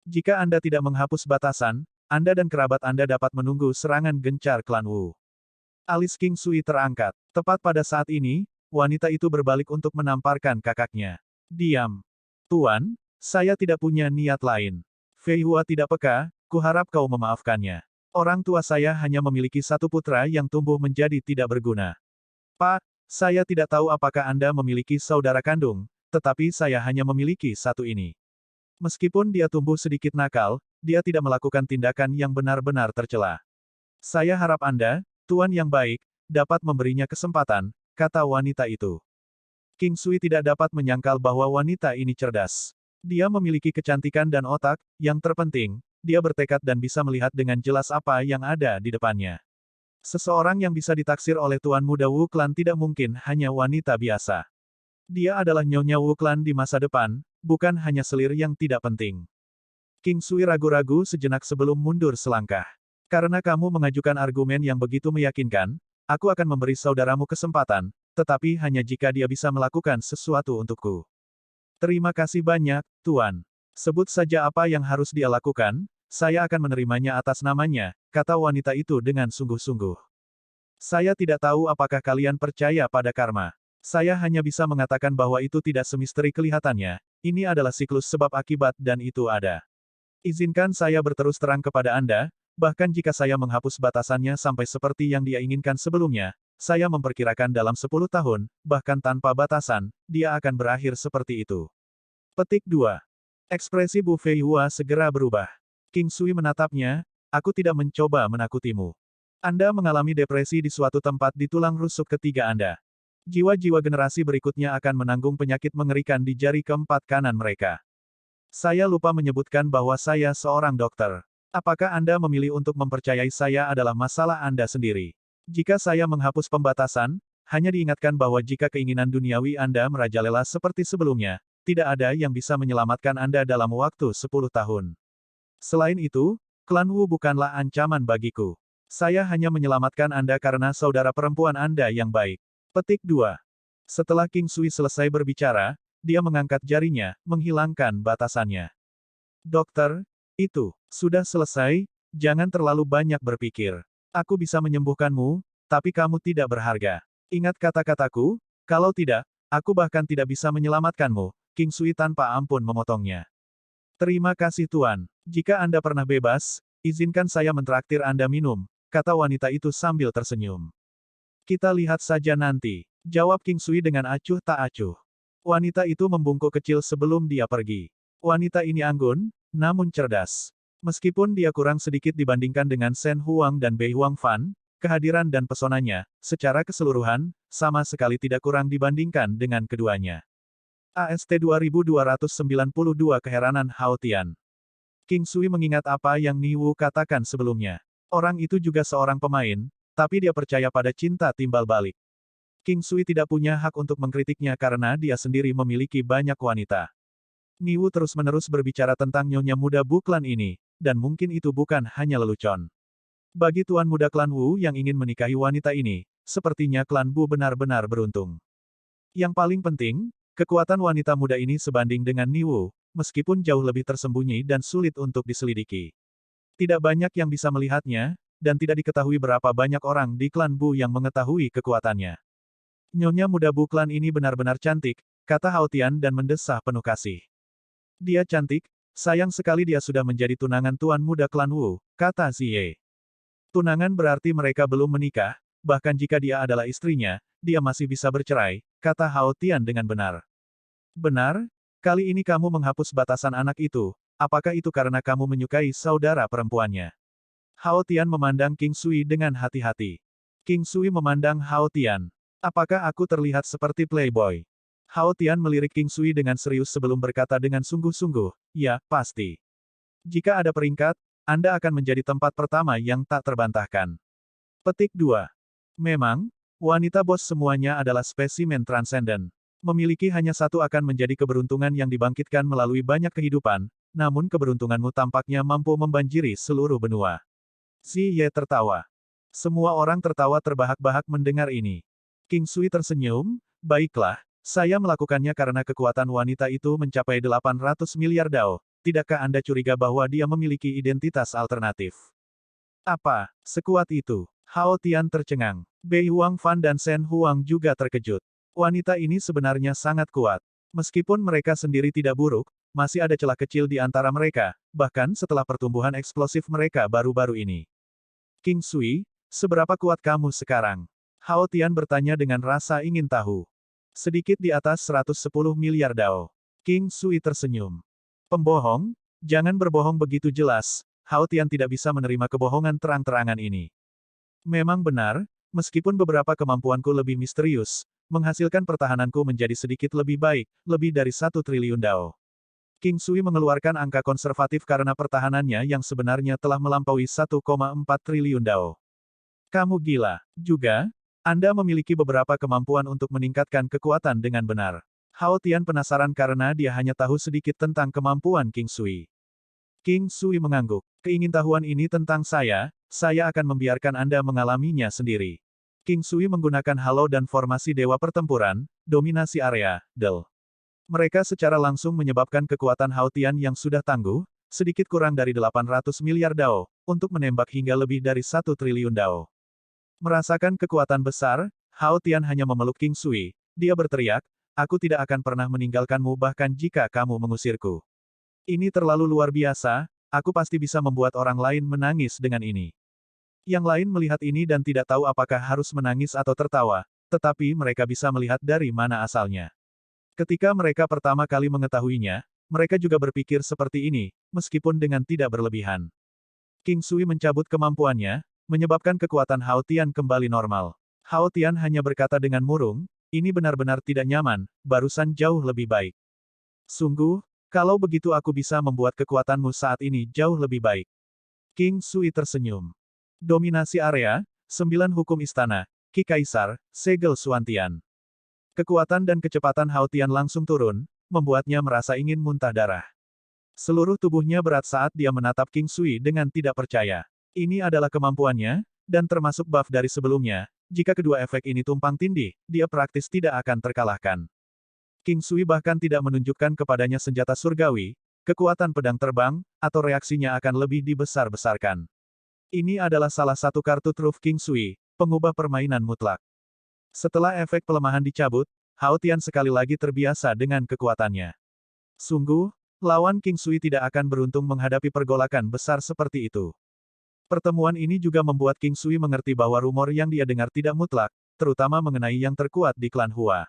Jika Anda tidak menghapus batasan, Anda dan kerabat Anda dapat menunggu serangan gencar klan Wu. Alis King Sui terangkat. Tepat pada saat ini, wanita itu berbalik untuk menamparkan kakaknya. Diam. Tuan, saya tidak punya niat lain. Fei Hua tidak peka, kuharap kau memaafkannya. Orang tua saya hanya memiliki satu putra yang tumbuh menjadi tidak berguna. Pak, saya tidak tahu apakah Anda memiliki saudara kandung, tetapi saya hanya memiliki satu ini. Meskipun dia tumbuh sedikit nakal, dia tidak melakukan tindakan yang benar-benar tercela. Saya harap Anda, tuan yang baik, dapat memberinya kesempatan, kata wanita itu. King Sui tidak dapat menyangkal bahwa wanita ini cerdas. Dia memiliki kecantikan dan otak, yang terpenting, dia bertekad dan bisa melihat dengan jelas apa yang ada di depannya. Seseorang yang bisa ditaksir oleh Tuan Muda Wu Clan tidak mungkin hanya wanita biasa. Dia adalah Nyonya Wu Clan di masa depan, bukan hanya selir yang tidak penting. King Sui ragu-ragu sejenak sebelum mundur selangkah. Karena kamu mengajukan argumen yang begitu meyakinkan, aku akan memberi saudaramu kesempatan, tetapi hanya jika dia bisa melakukan sesuatu untukku. Terima kasih banyak, Tuan. Sebut saja apa yang harus dia lakukan, saya akan menerimanya atas namanya, kata wanita itu dengan sungguh-sungguh. Saya tidak tahu apakah kalian percaya pada karma. Saya hanya bisa mengatakan bahwa itu tidak semisteri kelihatannya, ini adalah siklus sebab akibat dan itu ada. Izinkan saya berterus terang kepada Anda, bahkan jika saya menghapus batasannya sampai seperti yang dia inginkan sebelumnya, saya memperkirakan dalam 10 tahun, bahkan tanpa batasan, dia akan berakhir seperti itu. Petik 2. Ekspresi Bu Fei Hua segera berubah. King Sui menatapnya, aku tidak mencoba menakutimu. Anda mengalami depresi di suatu tempat di tulang rusuk ketiga Anda. Jiwa-jiwa generasi berikutnya akan menanggung penyakit mengerikan di jari keempat kanan mereka. Saya lupa menyebutkan bahwa saya seorang dokter. Apakah Anda memilih untuk mempercayai saya adalah masalah Anda sendiri? Jika saya menghapus pembatasan, hanya diingatkan bahwa jika keinginan duniawi Anda merajalela seperti sebelumnya, tidak ada yang bisa menyelamatkan Anda dalam waktu 10 tahun. Selain itu, klan Wu bukanlah ancaman bagiku. Saya hanya menyelamatkan Anda karena saudara perempuan Anda yang baik. Petik 2. Setelah King Sui selesai berbicara, dia mengangkat jarinya, menghilangkan batasannya. Dokter, itu sudah selesai, jangan terlalu banyak berpikir. Aku bisa menyembuhkanmu, tapi kamu tidak berharga. Ingat kata-kataku, kalau tidak, aku bahkan tidak bisa menyelamatkanmu, King Sui tanpa ampun memotongnya. Terima kasih Tuan. Jika Anda pernah bebas, izinkan saya mentraktir Anda minum, kata wanita itu sambil tersenyum. Kita lihat saja nanti, jawab King Sui dengan acuh tak acuh. Wanita itu membungkuk kecil sebelum dia pergi. Wanita ini anggun, namun cerdas. Meskipun dia kurang sedikit dibandingkan dengan Shen Huang dan Bei Huang Fan, kehadiran dan pesonanya, secara keseluruhan, sama sekali tidak kurang dibandingkan dengan keduanya. AST 2292 Keheranan Hao Tian. King Sui mengingat apa yang Ni Wu katakan sebelumnya. Orang itu juga seorang pemain, tapi dia percaya pada cinta timbal balik. King Sui tidak punya hak untuk mengkritiknya karena dia sendiri memiliki banyak wanita. Ni Wu terus-menerus berbicara tentang nyonya muda Bu klan ini, dan mungkin itu bukan hanya lelucon. Bagi tuan muda klan Wu yang ingin menikahi wanita ini, sepertinya klan Bu benar-benar beruntung. Yang paling penting, kekuatan wanita muda ini sebanding dengan Ni Wu, meskipun jauh lebih tersembunyi dan sulit untuk diselidiki. Tidak banyak yang bisa melihatnya, dan tidak diketahui berapa banyak orang di klan Bu yang mengetahui kekuatannya. Nyonya muda Bu klan ini benar-benar cantik, kata Hao Tian dan mendesah penuh kasih. Dia cantik, sayang sekali dia sudah menjadi tunangan tuan muda klan Wu, kata Ziye. Tunangan berarti mereka belum menikah, bahkan jika dia adalah istrinya, dia masih bisa bercerai, kata Hao Tian dengan benar. Benar? Kali ini kamu menghapus batasan anak itu, apakah itu karena kamu menyukai saudara perempuannya? Hao Tian memandang King Sui dengan hati-hati. King Sui memandang Hao Tian. Apakah aku terlihat seperti playboy? Hao Tian melirik King Sui dengan serius sebelum berkata dengan sungguh-sungguh, ya, pasti. Jika ada peringkat, Anda akan menjadi tempat pertama yang tak terbantahkan. Petik 2. Memang, wanita bos semuanya adalah spesimen transenden. Memiliki hanya satu akan menjadi keberuntungan yang dibangkitkan melalui banyak kehidupan, namun keberuntunganmu tampaknya mampu membanjiri seluruh benua. Ziye tertawa. Semua orang tertawa terbahak-bahak mendengar ini. King Sui tersenyum, baiklah, saya melakukannya karena kekuatan wanita itu mencapai 800 miliar dao. Tidakkah Anda curiga bahwa dia memiliki identitas alternatif? Apa, sekuat itu? Hao Tian tercengang. Bei Huang Fan dan Shen Huang juga terkejut. Wanita ini sebenarnya sangat kuat. Meskipun mereka sendiri tidak buruk, masih ada celah kecil di antara mereka, bahkan setelah pertumbuhan eksplosif mereka baru-baru ini. King Sui, seberapa kuat kamu sekarang? Hao Tian bertanya dengan rasa ingin tahu. Sedikit di atas 110 miliar dao. King Sui tersenyum. Pembohong, jangan berbohong begitu jelas. Hao Tian tidak bisa menerima kebohongan terang-terangan ini. Memang benar, meskipun beberapa kemampuanku lebih misterius, menghasilkan pertahananku menjadi sedikit lebih baik, lebih dari 1 triliun dao. King Sui mengeluarkan angka konservatif karena pertahanannya yang sebenarnya telah melampaui 1,4 triliun dao. Kamu gila. Juga, Anda memiliki beberapa kemampuan untuk meningkatkan kekuatan dengan benar. Hao Tian penasaran karena dia hanya tahu sedikit tentang kemampuan King Sui. King Sui mengangguk. Keingintahuan ini tentang saya akan membiarkan Anda mengalaminya sendiri. King Sui menggunakan halo dan formasi Dewa Pertempuran, dominasi area, DEL. Mereka secara langsung menyebabkan kekuatan Hao Tian yang sudah tangguh, sedikit kurang dari 800 miliar dao, untuk menembak hingga lebih dari 1 triliun dao. Merasakan kekuatan besar, Hao Tian hanya memeluk King Sui. Dia berteriak, aku tidak akan pernah meninggalkanmu bahkan jika kamu mengusirku. Ini terlalu luar biasa, aku pasti bisa membuat orang lain menangis dengan ini. Yang lain melihat ini dan tidak tahu apakah harus menangis atau tertawa, tetapi mereka bisa melihat dari mana asalnya. Ketika mereka pertama kali mengetahuinya, mereka juga berpikir seperti ini, meskipun dengan tidak berlebihan. King Sui mencabut kemampuannya, menyebabkan kekuatan Hao Tian kembali normal. Hao Tian hanya berkata dengan murung, ini benar-benar tidak nyaman, barusan jauh lebih baik. Sungguh, kalau begitu aku bisa membuat kekuatanmu saat ini jauh lebih baik. King Sui tersenyum. Dominasi area, 9 hukum istana, Ki Kaisar, segel Suantian. Kekuatan dan kecepatan Hao Tian langsung turun, membuatnya merasa ingin muntah darah. Seluruh tubuhnya berat saat dia menatap King Sui dengan tidak percaya. Ini adalah kemampuannya, dan termasuk buff dari sebelumnya, jika kedua efek ini tumpang tindih, dia praktis tidak akan terkalahkan. King Sui bahkan tidak menunjukkan kepadanya senjata surgawi, kekuatan pedang terbang, atau reaksinya akan lebih dibesar-besarkan. Ini adalah salah satu kartu truf King Sui, pengubah permainan mutlak. Setelah efek pelemahan dicabut, Hao Tian sekali lagi terbiasa dengan kekuatannya. Sungguh, lawan King Sui tidak akan beruntung menghadapi pergolakan besar seperti itu. Pertemuan ini juga membuat King Sui mengerti bahwa rumor yang dia dengar tidak mutlak, terutama mengenai yang terkuat di klan Hua.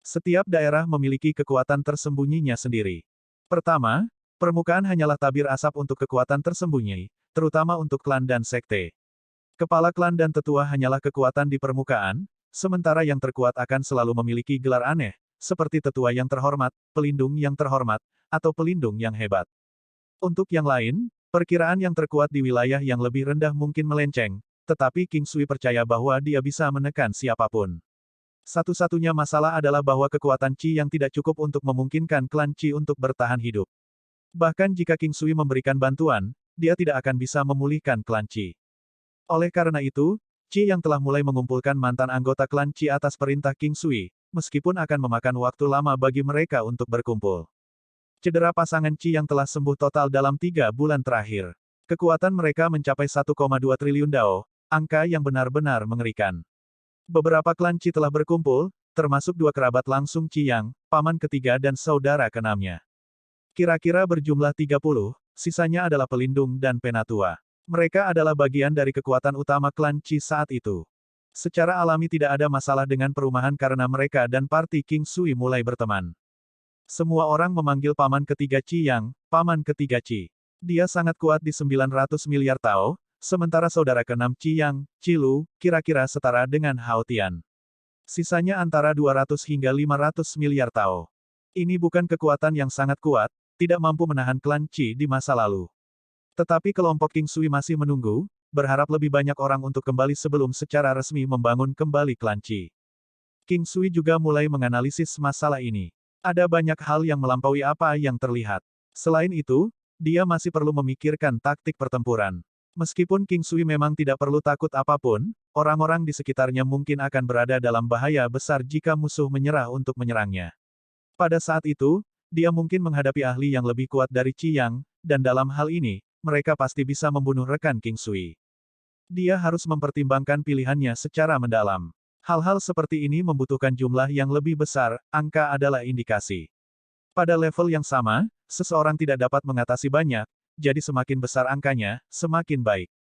Setiap daerah memiliki kekuatan tersembunyinya sendiri. Pertama, permukaan hanyalah tabir asap untuk kekuatan tersembunyi, terutama untuk klan dan sekte. Kepala klan dan tetua hanyalah kekuatan di permukaan, sementara yang terkuat akan selalu memiliki gelar aneh, seperti tetua yang terhormat, pelindung yang terhormat, atau pelindung yang hebat. Untuk yang lain, perkiraan yang terkuat di wilayah yang lebih rendah mungkin melenceng, tetapi King Sui percaya bahwa dia bisa menekan siapapun. Satu-satunya masalah adalah bahwa kekuatan Qi yang tidak cukup untuk memungkinkan klan Qi untuk bertahan hidup. Bahkan jika King Sui memberikan bantuan, dia tidak akan bisa memulihkan klan Qi. Oleh karena itu, Qi yang telah mulai mengumpulkan mantan anggota klan Qi atas perintah King Sui, meskipun akan memakan waktu lama bagi mereka untuk berkumpul. Cedera pasangan Qi yang telah sembuh total dalam 3 bulan terakhir. Kekuatan mereka mencapai 1,2 triliun dao, angka yang benar-benar mengerikan. Beberapa klan Qi telah berkumpul, termasuk 2 kerabat langsung Qi Yang, paman ketiga dan saudara keenamnya. Kira-kira berjumlah 30, sisanya adalah pelindung dan penatua. Mereka adalah bagian dari kekuatan utama klan Qi saat itu. Secara alami tidak ada masalah dengan perumahan karena mereka dan parti King Sui mulai berteman. Semua orang memanggil paman ketiga Qi Yang, paman ketiga Qi. Dia sangat kuat di 900 miliar Tao, sementara saudara keenam Qi Yang, Qi Lu, kira-kira setara dengan Hao Tian. Sisanya antara 200 hingga 500 miliar Tao. Ini bukan kekuatan yang sangat kuat, tidak mampu menahan klan Qi di masa lalu. Tetapi kelompok King Sui masih menunggu, berharap lebih banyak orang untuk kembali sebelum secara resmi membangun kembali klan Qi. King Sui juga mulai menganalisis masalah ini. Ada banyak hal yang melampaui apa yang terlihat. Selain itu, dia masih perlu memikirkan taktik pertempuran. Meskipun King Sui memang tidak perlu takut apapun, orang-orang di sekitarnya mungkin akan berada dalam bahaya besar jika musuh menyerah untuk menyerangnya. Pada saat itu, dia mungkin menghadapi ahli yang lebih kuat dari Qi Yang, dan dalam hal ini, mereka pasti bisa membunuh rekan King Sui. Dia harus mempertimbangkan pilihannya secara mendalam. Hal-hal seperti ini membutuhkan jumlah yang lebih besar, angka adalah indikasi. Pada level yang sama, seseorang tidak dapat mengatasi banyak, jadi semakin besar angkanya, semakin baik.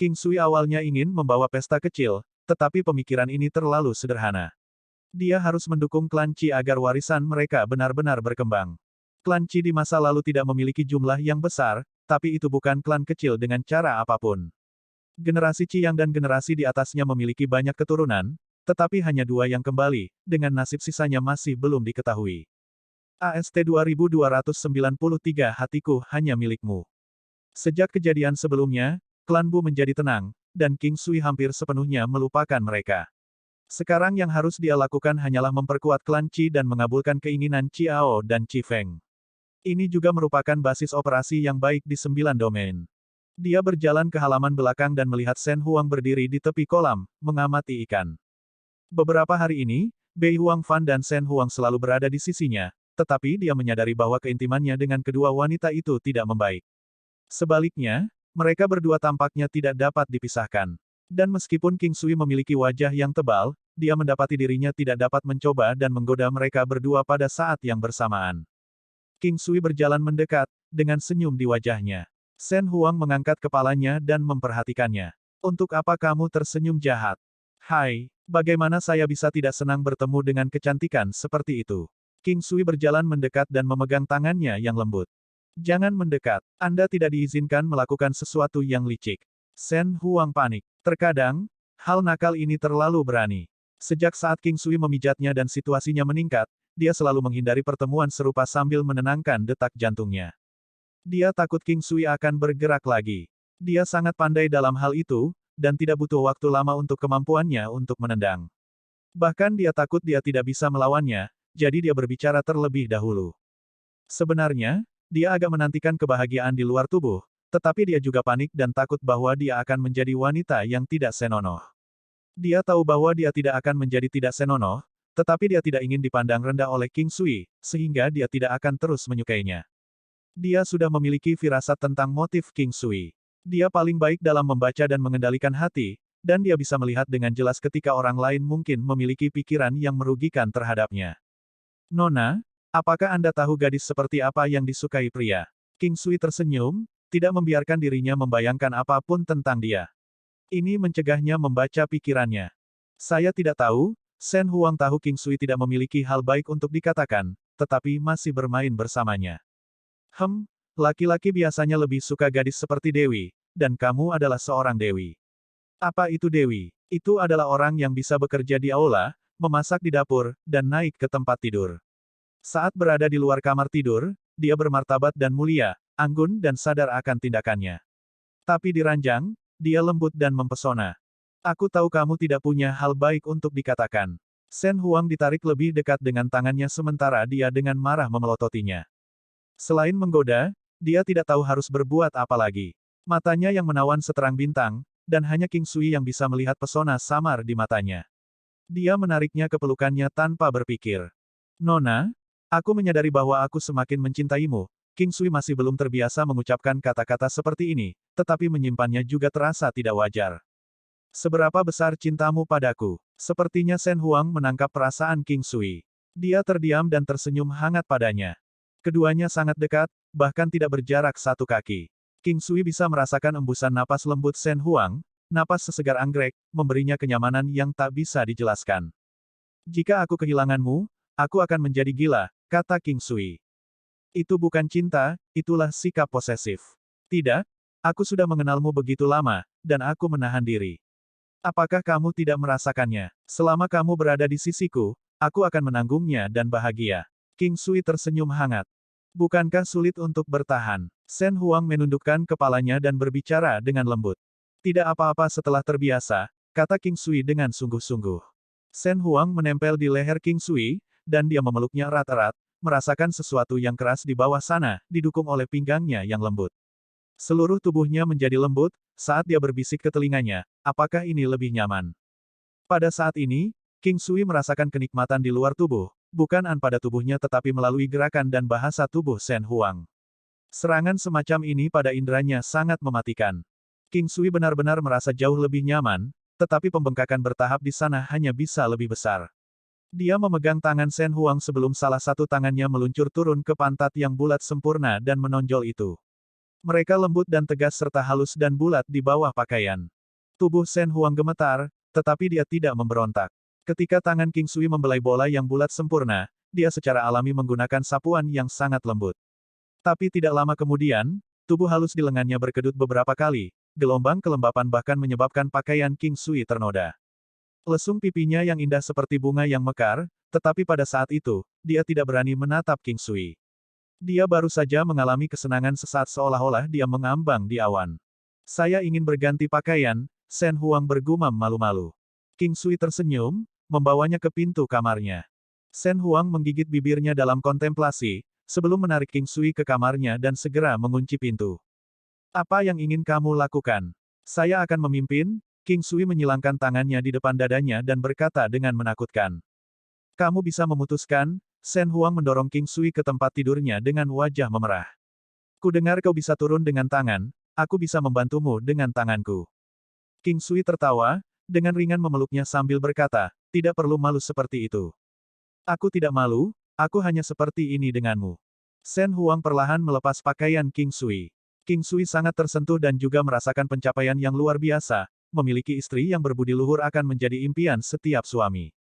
King Sui awalnya ingin membawa pesta kecil, tetapi pemikiran ini terlalu sederhana. Dia harus mendukung klan Qi agar warisan mereka benar-benar berkembang. Klan Qi di masa lalu tidak memiliki jumlah yang besar, tapi itu bukan klan kecil dengan cara apapun. Generasi Qi Yang dan generasi di atasnya memiliki banyak keturunan, tetapi hanya 2 yang kembali, dengan nasib sisanya masih belum diketahui. AST 2293 hatiku hanya milikmu. Sejak kejadian sebelumnya, klan Bu menjadi tenang, dan King Sui hampir sepenuhnya melupakan mereka. Sekarang yang harus dia lakukan hanyalah memperkuat klan Qi dan mengabulkan keinginan Qiao dan Qi Feng. Ini juga merupakan basis operasi yang baik di 9 domain. Dia berjalan ke halaman belakang dan melihat Shen Huang berdiri di tepi kolam, mengamati ikan. Beberapa hari ini, Bei Huang Fan dan Shen Huang selalu berada di sisinya, tetapi dia menyadari bahwa keintimannya dengan kedua wanita itu tidak membaik. Sebaliknya, mereka berdua tampaknya tidak dapat dipisahkan. Dan meskipun King Sui memiliki wajah yang tebal, dia mendapati dirinya tidak dapat mencoba dan menggoda mereka berdua pada saat yang bersamaan. King Sui berjalan mendekat, dengan senyum di wajahnya. Shen Huang mengangkat kepalanya dan memperhatikannya. Untuk apa kamu tersenyum jahat? Hai, bagaimana saya bisa tidak senang bertemu dengan kecantikan seperti itu? King Sui berjalan mendekat dan memegang tangannya yang lembut. Jangan mendekat, Anda tidak diizinkan melakukan sesuatu yang licik. Shen Huang panik. Terkadang, hal nakal ini terlalu berani. Sejak saat King Sui memijatnya dan situasinya meningkat, dia selalu menghindari pertemuan serupa sambil menenangkan detak jantungnya. Dia takut King Sui akan bergerak lagi. Dia sangat pandai dalam hal itu, dan tidak butuh waktu lama untuk kemampuannya untuk menendang. Bahkan dia takut dia tidak bisa melawannya, jadi dia berbicara terlebih dahulu. Sebenarnya, dia agak menantikan kebahagiaan di luar tubuh, tetapi dia juga panik dan takut bahwa dia akan menjadi wanita yang tidak senonoh. Dia tahu bahwa dia tidak akan menjadi tidak senonoh, tetapi dia tidak ingin dipandang rendah oleh King Sui, sehingga dia tidak akan terus menyukainya. Dia sudah memiliki firasat tentang motif King Sui. Dia paling baik dalam membaca dan mengendalikan hati, dan dia bisa melihat dengan jelas ketika orang lain mungkin memiliki pikiran yang merugikan terhadapnya. Nona, apakah Anda tahu gadis seperti apa yang disukai pria? King Sui tersenyum, tidak membiarkan dirinya membayangkan apapun tentang dia. Ini mencegahnya membaca pikirannya. Saya tidak tahu, Shen Huang tahu King Sui tidak memiliki hal baik untuk dikatakan, tetapi masih bermain bersamanya. Laki-laki biasanya lebih suka gadis seperti Dewi, dan kamu adalah seorang Dewi. Apa itu Dewi? Itu adalah orang yang bisa bekerja di aula, memasak di dapur, dan naik ke tempat tidur. Saat berada di luar kamar tidur, dia bermartabat dan mulia, anggun dan sadar akan tindakannya. Tapi di ranjang, dia lembut dan mempesona. Aku tahu kamu tidak punya hal baik untuk dikatakan. Shen Huang ditarik lebih dekat dengan tangannya sementara dia dengan marah memelototinya. Selain menggoda, dia tidak tahu harus berbuat apa lagi. Matanya yang menawan seterang bintang, dan hanya King Sui yang bisa melihat pesona samar di matanya. Dia menariknya ke pelukannya tanpa berpikir. Nona, aku menyadari bahwa aku semakin mencintaimu. King Sui masih belum terbiasa mengucapkan kata-kata seperti ini, tetapi menyimpannya juga terasa tidak wajar. Seberapa besar cintamu padaku? Sepertinya Shen Huang menangkap perasaan King Sui. Dia terdiam dan tersenyum hangat padanya. Keduanya sangat dekat, bahkan tidak berjarak 1 kaki. King Sui bisa merasakan embusan napas lembut Shen Huang, napas sesegar anggrek, memberinya kenyamanan yang tak bisa dijelaskan. Jika aku kehilanganmu, aku akan menjadi gila, kata King Sui. Itu bukan cinta, itulah sikap posesif. Tidak, aku sudah mengenalmu begitu lama, dan aku menahan diri. Apakah kamu tidak merasakannya? Selama kamu berada di sisiku, aku akan menanggungnya dan bahagia. King Sui tersenyum hangat. Bukankah sulit untuk bertahan? Shen Huang menundukkan kepalanya dan berbicara dengan lembut. Tidak apa-apa setelah terbiasa, kata King Sui dengan sungguh-sungguh. Shen Huang menempel di leher King Sui, dan dia memeluknya erat-erat, merasakan sesuatu yang keras di bawah sana, didukung oleh pinggangnya yang lembut. Seluruh tubuhnya menjadi lembut, saat dia berbisik ke telinganya, apakah ini lebih nyaman? Pada saat ini, King Sui merasakan kenikmatan di luar tubuh, bukan pada tubuhnya tetapi melalui gerakan dan bahasa tubuh Shen Huang. Serangan semacam ini pada inderanya sangat mematikan. King Sui benar-benar merasa jauh lebih nyaman, tetapi pembengkakan bertahap di sana hanya bisa lebih besar. Dia memegang tangan Shen Huang sebelum salah satu tangannya meluncur turun ke pantat yang bulat sempurna dan menonjol itu. Mereka lembut dan tegas serta halus dan bulat di bawah pakaian. Tubuh Shen Huang gemetar, tetapi dia tidak memberontak. Ketika tangan King Sui membelai bola yang bulat sempurna, dia secara alami menggunakan sapuan yang sangat lembut. Tapi tidak lama kemudian, tubuh halus di lengannya berkedut beberapa kali, gelombang kelembapan bahkan menyebabkan pakaian King Sui ternoda. Lesung pipinya yang indah seperti bunga yang mekar, tetapi pada saat itu, dia tidak berani menatap King Sui. Dia baru saja mengalami kesenangan sesaat seolah-olah dia mengambang di awan. Saya ingin berganti pakaian, Shen Huang bergumam malu-malu. King Sui tersenyum, membawanya ke pintu kamarnya. Shen Huang menggigit bibirnya dalam kontemplasi, sebelum menarik King Sui ke kamarnya dan segera mengunci pintu. Apa yang ingin kamu lakukan? Saya akan memimpin. King Sui menyilangkan tangannya di depan dadanya dan berkata dengan menakutkan. Kamu bisa memutuskan. Shen Huang mendorong King Sui ke tempat tidurnya dengan wajah memerah. Kudengar kau bisa turun dengan tangan, aku bisa membantumu dengan tanganku. King Sui tertawa, dengan ringan memeluknya sambil berkata, tidak perlu malu seperti itu. Aku tidak malu, aku hanya seperti ini denganmu. Shen Huang perlahan melepas pakaian King Sui. King Sui sangat tersentuh dan juga merasakan pencapaian yang luar biasa, memiliki istri yang berbudi luhur akan menjadi impian setiap suami.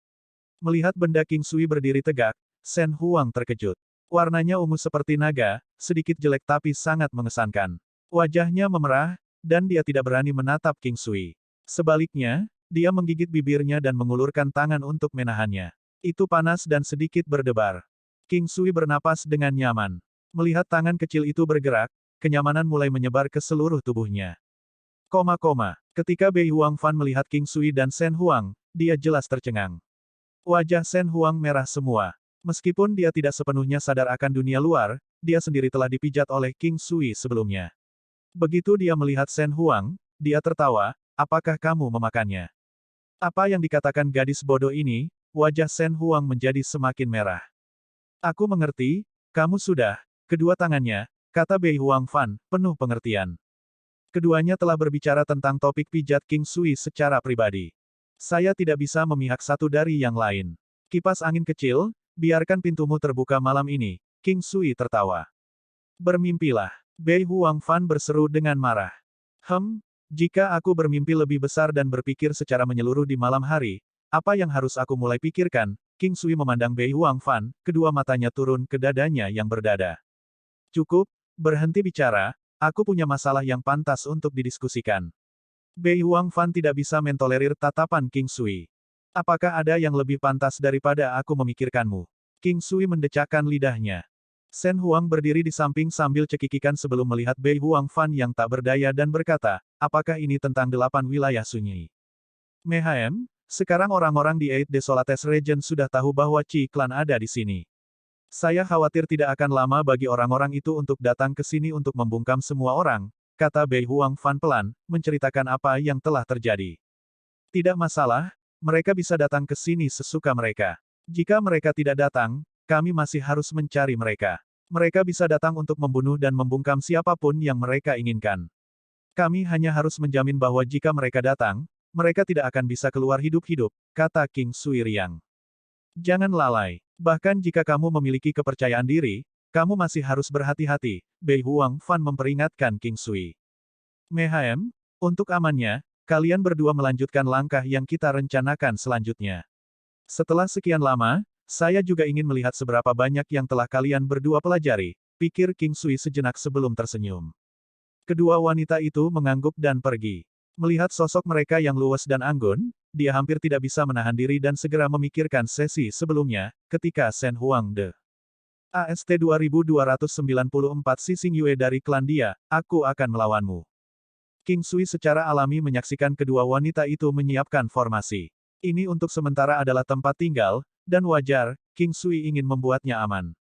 Melihat benda King Sui berdiri tegak, Shen Huang terkejut. Warnanya ungu seperti naga, sedikit jelek tapi sangat mengesankan. Wajahnya memerah, dan dia tidak berani menatap King Sui. Sebaliknya, dia menggigit bibirnya dan mengulurkan tangan untuk menahannya. Itu panas dan sedikit berdebar. King Sui bernapas dengan nyaman. Melihat tangan kecil itu bergerak, kenyamanan mulai menyebar ke seluruh tubuhnya. Ketika Bei Huangfan melihat King Sui dan Shen Huang, dia jelas tercengang. Wajah Shen Huang merah semua. Meskipun dia tidak sepenuhnya sadar akan dunia luar, dia sendiri telah dipijat oleh King Sui sebelumnya. Begitu dia melihat Shen Huang, dia tertawa, apakah kamu memakannya? Apa yang dikatakan gadis bodoh ini? Wajah Shen Huang menjadi semakin merah. Aku mengerti, kamu sudah. Kedua tangannya, kata Bei Huangfan, penuh pengertian. Keduanya telah berbicara tentang topik pijat King Sui secara pribadi. Saya tidak bisa memihak satu dari yang lain. Kipas angin kecil, biarkan pintumu terbuka malam ini. King Sui tertawa. Bermimpilah. Bei Huangfan berseru dengan marah. Jika aku bermimpi lebih besar dan berpikir secara menyeluruh di malam hari, apa yang harus aku mulai pikirkan? King Sui memandang Bei Huangfan, kedua matanya turun ke dadanya yang berdada. Cukup, berhenti bicara, aku punya masalah yang pantas untuk didiskusikan. Bei Huangfan tidak bisa mentolerir tatapan King Sui. Apakah ada yang lebih pantas daripada aku memikirkanmu? King Sui mendecakkan lidahnya. Shen Huang berdiri di samping sambil cekikikan sebelum melihat Bei Huangfan yang tak berdaya dan berkata, apakah ini tentang 8 wilayah sunyi? Mehem, sekarang orang-orang di Eight Desolates Region sudah tahu bahwa Qi Clan ada di sini. Saya khawatir tidak akan lama bagi orang-orang itu untuk datang ke sini untuk membungkam semua orang, kata Bei Huangfan pelan, menceritakan apa yang telah terjadi. Tidak masalah, mereka bisa datang ke sini sesuka mereka. Jika mereka tidak datang, kami masih harus mencari mereka. Mereka bisa datang untuk membunuh dan membungkam siapapun yang mereka inginkan. Kami hanya harus menjamin bahwa jika mereka datang, mereka tidak akan bisa keluar hidup-hidup, kata King Sui riang. Jangan lalai. Bahkan jika kamu memiliki kepercayaan diri, kamu masih harus berhati-hati, Bei Huangfan memperingatkan King Sui. Mehem, untuk amannya, kalian berdua melanjutkan langkah yang kita rencanakan selanjutnya. Setelah sekian lama, saya juga ingin melihat seberapa banyak yang telah kalian berdua pelajari, pikir King Sui sejenak sebelum tersenyum. Kedua wanita itu mengangguk dan pergi. Melihat sosok mereka yang luwes dan anggun, dia hampir tidak bisa menahan diri dan segera memikirkan sesi sebelumnya, ketika Shen Huang de AST 2294 Sising Yue dari klan dia, aku akan melawanmu. King Sui secara alami menyaksikan kedua wanita itu menyiapkan formasi. Ini untuk sementara adalah tempat tinggal, dan wajar, King Sui ingin membuatnya aman.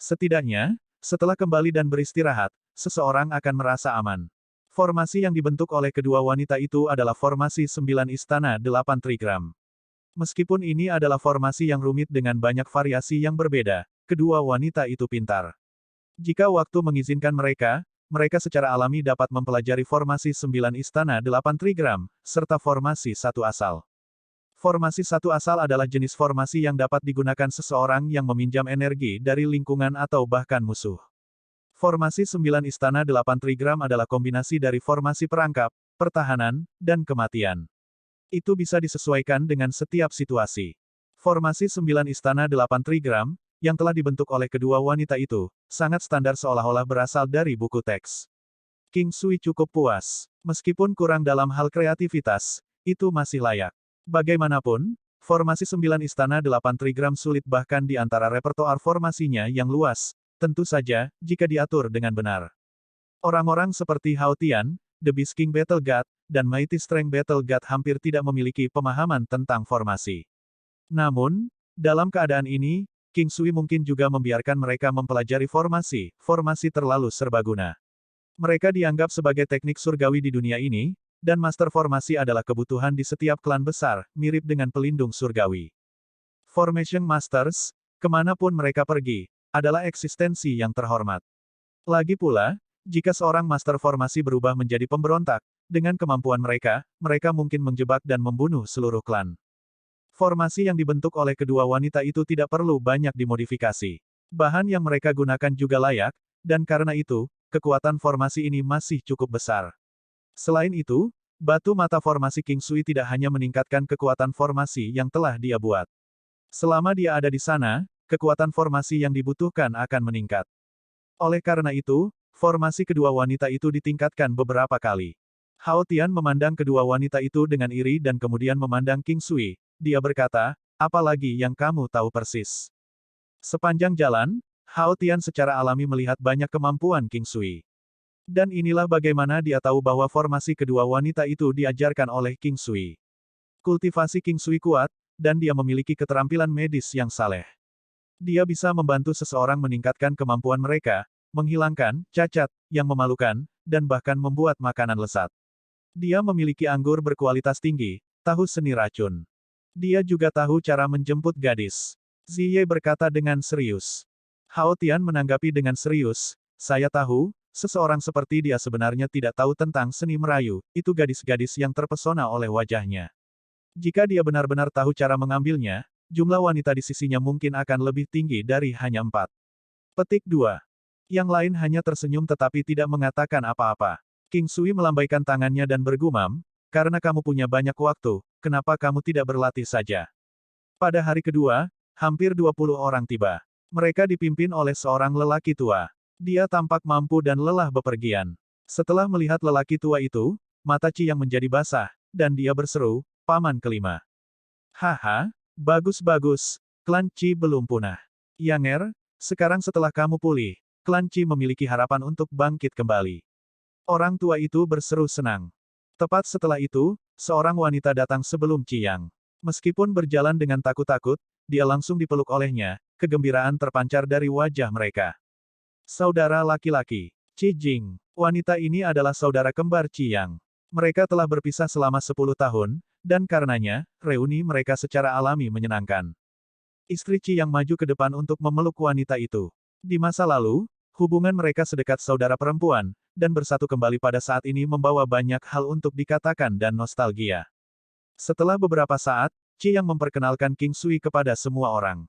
Setidaknya, setelah kembali dan beristirahat, seseorang akan merasa aman. Formasi yang dibentuk oleh kedua wanita itu adalah formasi 9 istana 8 trigram. Meskipun ini adalah formasi yang rumit dengan banyak variasi yang berbeda, kedua wanita itu pintar. Jika waktu mengizinkan mereka, mereka secara alami dapat mempelajari formasi 9 istana 8 trigram, serta formasi satu asal. Formasi satu asal adalah jenis formasi yang dapat digunakan seseorang yang meminjam energi dari lingkungan atau bahkan musuh. Formasi 9 Istana 8 Trigram adalah kombinasi dari formasi perangkap, pertahanan, dan kematian. Itu bisa disesuaikan dengan setiap situasi. Formasi 9 Istana 8 Trigram, yang telah dibentuk oleh kedua wanita itu, sangat standar seolah-olah berasal dari buku teks. King Sui cukup puas. Meskipun kurang dalam hal kreativitas, itu masih layak. Bagaimanapun, formasi 9 Istana 8 Trigram sulit bahkan di antara repertoar formasinya yang luas, tentu saja, jika diatur dengan benar. Orang-orang seperti Hao Tian, The Beast King Battle God, dan Mighty Strength Battle God hampir tidak memiliki pemahaman tentang formasi. Namun, dalam keadaan ini, King Sui mungkin juga membiarkan mereka mempelajari formasi terlalu serbaguna. Mereka dianggap sebagai teknik surgawi di dunia ini, dan master formasi adalah kebutuhan di setiap klan besar, mirip dengan pelindung surgawi. Formation Masters, kemanapun mereka pergi, adalah eksistensi yang terhormat. Lagi pula, jika seorang master formasi berubah menjadi pemberontak, dengan kemampuan mereka, mereka mungkin menjebak dan membunuh seluruh klan. Formasi yang dibentuk oleh kedua wanita itu tidak perlu banyak dimodifikasi. Bahan yang mereka gunakan juga layak, dan karena itu, kekuatan formasi ini masih cukup besar. Selain itu, batu mata formasi King Sui tidak hanya meningkatkan kekuatan formasi yang telah dia buat. Selama dia ada di sana, kekuatan formasi yang dibutuhkan akan meningkat. Oleh karena itu, formasi kedua wanita itu ditingkatkan beberapa kali. Hao Tian memandang kedua wanita itu dengan iri dan kemudian memandang King Sui. Dia berkata, apalagi yang kamu tahu persis. Sepanjang jalan, Hao Tian secara alami melihat banyak kemampuan King Sui. Dan inilah bagaimana dia tahu bahwa formasi kedua wanita itu diajarkan oleh King Sui. Kultivasi King Sui kuat, dan dia memiliki keterampilan medis yang saleh. Dia bisa membantu seseorang meningkatkan kemampuan mereka, menghilangkan cacat yang memalukan, dan bahkan membuat makanan lezat. Dia memiliki anggur berkualitas tinggi, tahu seni racun. Dia juga tahu cara menjemput gadis. Ziye berkata dengan serius. Hao Tian menanggapi dengan serius, saya tahu, seseorang seperti dia sebenarnya tidak tahu tentang seni merayu, itu gadis-gadis yang terpesona oleh wajahnya. Jika dia benar-benar tahu cara mengambilnya, jumlah wanita di sisinya mungkin akan lebih tinggi dari hanya 4. Petik 2. Yang lain hanya tersenyum tetapi tidak mengatakan apa-apa. King Sui melambaikan tangannya dan bergumam, karena kamu punya banyak waktu, kenapa kamu tidak berlatih saja? Pada hari kedua, hampir 20 orang tiba. Mereka dipimpin oleh seorang lelaki tua. Dia tampak mampu dan lelah bepergian. Setelah melihat lelaki tua itu, mata Qi yang menjadi basah, dan dia berseru, Paman kelima. Haha, bagus-bagus, klan Qi belum punah. Yang sekarang setelah kamu pulih, klan Qi memiliki harapan untuk bangkit kembali. Orang tua itu berseru senang. Tepat setelah itu, seorang wanita datang sebelum Qi Yang. Meskipun berjalan dengan takut-takut, dia langsung dipeluk olehnya, kegembiraan terpancar dari wajah mereka. Saudara laki-laki, Qi Jing. Wanita ini adalah saudara kembar Qi Yang. Mereka telah berpisah selama 10 tahun, dan karenanya, reuni mereka secara alami menyenangkan. Istri Qi yang maju ke depan untuk memeluk wanita itu. Di masa lalu, hubungan mereka sedekat saudara perempuan, dan bersatu kembali pada saat ini membawa banyak hal untuk dikatakan dan nostalgia. Setelah beberapa saat, Qi yang memperkenalkan King Sui kepada semua orang.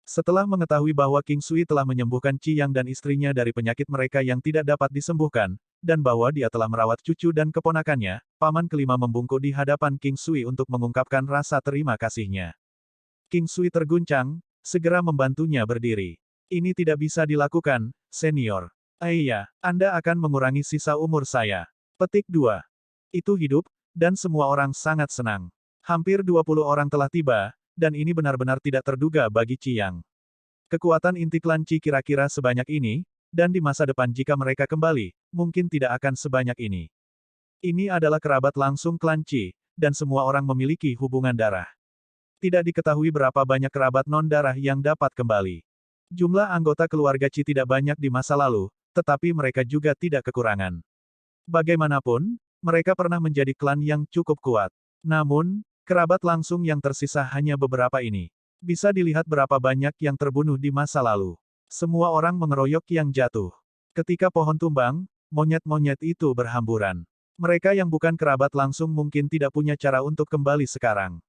Setelah mengetahui bahwa King Sui telah menyembuhkan Qi Yang dan istrinya dari penyakit mereka yang tidak dapat disembuhkan, dan bahwa dia telah merawat cucu dan keponakannya, paman kelima membungkuk di hadapan King Sui untuk mengungkapkan rasa terima kasihnya. King Sui terguncang, segera membantunya berdiri. Ini tidak bisa dilakukan, senior. Iya, Anda akan mengurangi sisa umur saya. Petik 2. Itu hidup, dan semua orang sangat senang. Hampir 20 orang telah tiba, dan ini benar-benar tidak terduga bagi Qi Yang. Kekuatan inti klan Qi kira-kira sebanyak ini, dan di masa depan jika mereka kembali, mungkin tidak akan sebanyak ini. Ini adalah kerabat langsung klan Qi, dan semua orang memiliki hubungan darah. Tidak diketahui berapa banyak kerabat non-darah yang dapat kembali. Jumlah anggota keluarga Qi tidak banyak di masa lalu, tetapi mereka juga tidak kekurangan. Bagaimanapun, mereka pernah menjadi klan yang cukup kuat. Namun, kerabat langsung yang tersisa hanya beberapa ini. Bisa dilihat berapa banyak yang terbunuh di masa lalu. Semua orang mengeroyok yang jatuh. Ketika pohon tumbang, monyet-monyet itu berhamburan. Mereka yang bukan kerabat langsung mungkin tidak punya cara untuk kembali sekarang.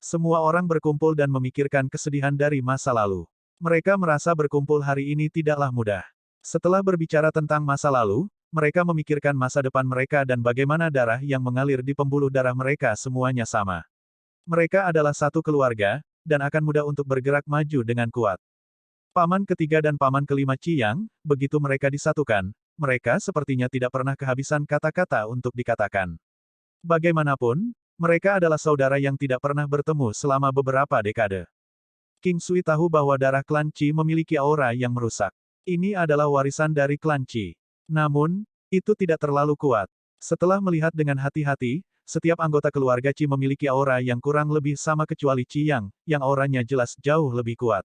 Semua orang berkumpul dan memikirkan kesedihan dari masa lalu. Mereka merasa berkumpul hari ini tidaklah mudah. Setelah berbicara tentang masa lalu, mereka memikirkan masa depan mereka dan bagaimana darah yang mengalir di pembuluh darah mereka semuanya sama. Mereka adalah satu keluarga, dan akan mudah untuk bergerak maju dengan kuat. Paman ketiga dan paman kelima Qiyang, begitu mereka disatukan, mereka sepertinya tidak pernah kehabisan kata-kata untuk dikatakan. Bagaimanapun, mereka adalah saudara yang tidak pernah bertemu selama beberapa dekade. King Sui tahu bahwa darah klan Qi memiliki aura yang merusak. Ini adalah warisan dari klan Qi. Namun, itu tidak terlalu kuat. Setelah melihat dengan hati-hati, setiap anggota keluarga Qi memiliki aura yang kurang lebih sama kecuali Qiyang, yang auranya jelas jauh lebih kuat.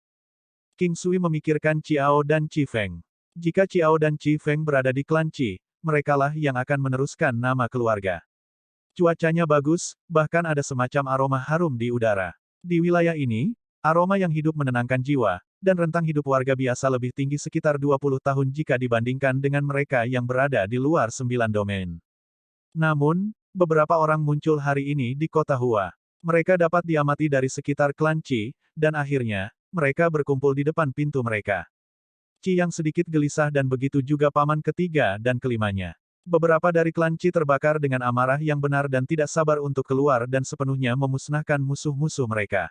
King Sui memikirkan Qiao dan Qi Feng. Jika Qiao dan Qi Feng berada di klan Qi, merekalah yang akan meneruskan nama keluarga. Cuacanya bagus, bahkan ada semacam aroma harum di udara. Di wilayah ini, aroma yang hidup menenangkan jiwa, dan rentang hidup warga biasa lebih tinggi sekitar 20 tahun jika dibandingkan dengan mereka yang berada di luar 9 domain. Namun, beberapa orang muncul hari ini di kota Hua. Mereka dapat diamati dari sekitar klan Qi, dan akhirnya, mereka berkumpul di depan pintu mereka. Qi yang sedikit gelisah dan begitu juga paman ketiga dan kelimanya. Beberapa dari klan Qi terbakar dengan amarah yang benar dan tidak sabar untuk keluar dan sepenuhnya memusnahkan musuh-musuh mereka.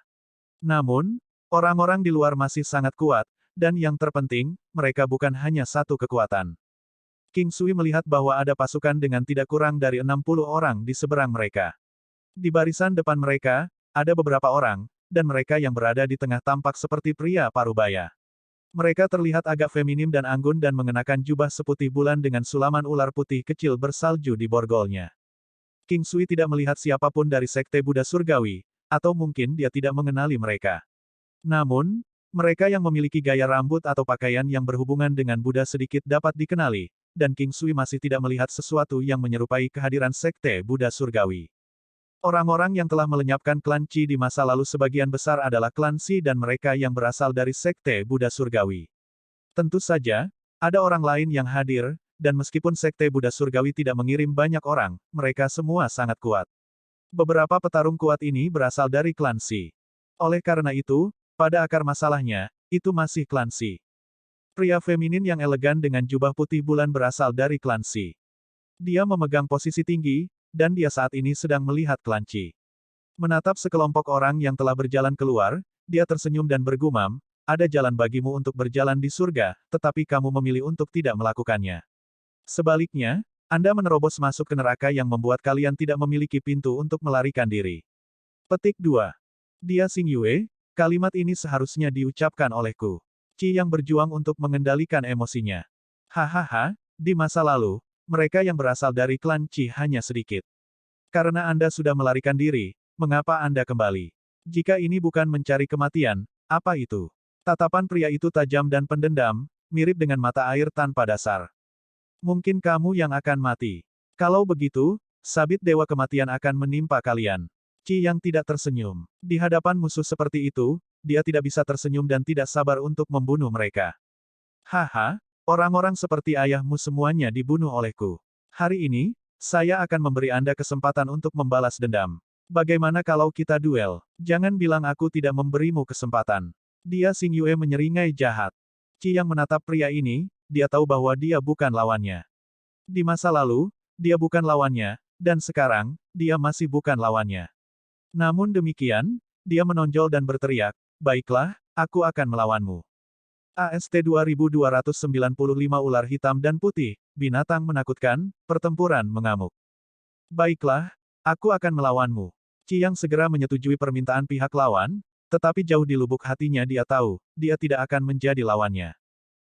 Namun, orang-orang di luar masih sangat kuat, dan yang terpenting, mereka bukan hanya satu kekuatan. King Sui melihat bahwa ada pasukan dengan tidak kurang dari 60 orang di seberang mereka. Di barisan depan mereka, ada beberapa orang, dan mereka yang berada di tengah tampak seperti pria parubaya. Mereka terlihat agak feminim dan anggun dan mengenakan jubah seputih bulan dengan sulaman ular putih kecil bersalju di borgolnya. King Sui tidak melihat siapapun dari sekte Buddha Surgawi, atau mungkin dia tidak mengenali mereka. Namun, mereka yang memiliki gaya rambut atau pakaian yang berhubungan dengan Buddha sedikit dapat dikenali, dan King Sui masih tidak melihat sesuatu yang menyerupai kehadiran sekte Buddha Surgawi. Orang-orang yang telah melenyapkan klan Qi di masa lalu sebagian besar adalah klan Xi dan mereka yang berasal dari sekte Buddha Surgawi. Tentu saja, ada orang lain yang hadir, dan meskipun sekte Buddha Surgawi tidak mengirim banyak orang, mereka semua sangat kuat. Beberapa petarung kuat ini berasal dari klan Xi. Oleh karena itu, pada akar masalahnya, itu masih klan Xi. Pria feminin yang elegan dengan jubah putih bulan berasal dari klan Xi. Dia memegang posisi tinggi, dan dia saat ini sedang melihat klan Qi. Menatap sekelompok orang yang telah berjalan keluar, dia tersenyum dan bergumam, ada jalan bagimu untuk berjalan di surga, tetapi kamu memilih untuk tidak melakukannya. Sebaliknya, Anda menerobos masuk ke neraka yang membuat kalian tidak memiliki pintu untuk melarikan diri. Petik 2. Dia Xing Yue, kalimat ini seharusnya diucapkan olehku. Qi yang berjuang untuk mengendalikan emosinya. Hahaha, di masa lalu, mereka yang berasal dari klan Qi hanya sedikit. Karena Anda sudah melarikan diri, mengapa Anda kembali? Jika ini bukan mencari kematian, apa itu? Tatapan pria itu tajam dan pendendam, mirip dengan mata air tanpa dasar. Mungkin kamu yang akan mati. Kalau begitu, sabit dewa kematian akan menimpa kalian. Qi yang tidak tersenyum. Di hadapan musuh seperti itu, dia tidak bisa tersenyum dan tidak sabar untuk membunuh mereka. Haha, orang-orang seperti ayahmu semuanya dibunuh olehku. Hari ini, saya akan memberi Anda kesempatan untuk membalas dendam. Bagaimana kalau kita duel? Jangan bilang aku tidak memberimu kesempatan. Dia Xing Yue menyeringai jahat. Qi yang menatap pria ini, dia tahu bahwa dia bukan lawannya. Di masa lalu, dia bukan lawannya, dan sekarang, dia masih bukan lawannya. Namun demikian, dia menonjol dan berteriak, baiklah, aku akan melawanmu. AST 2295 ular hitam dan putih, binatang menakutkan, pertempuran mengamuk. Baiklah, aku akan melawanmu. Qi yang segera menyetujui permintaan pihak lawan, tetapi jauh di lubuk hatinya dia tahu, dia tidak akan menjadi lawannya.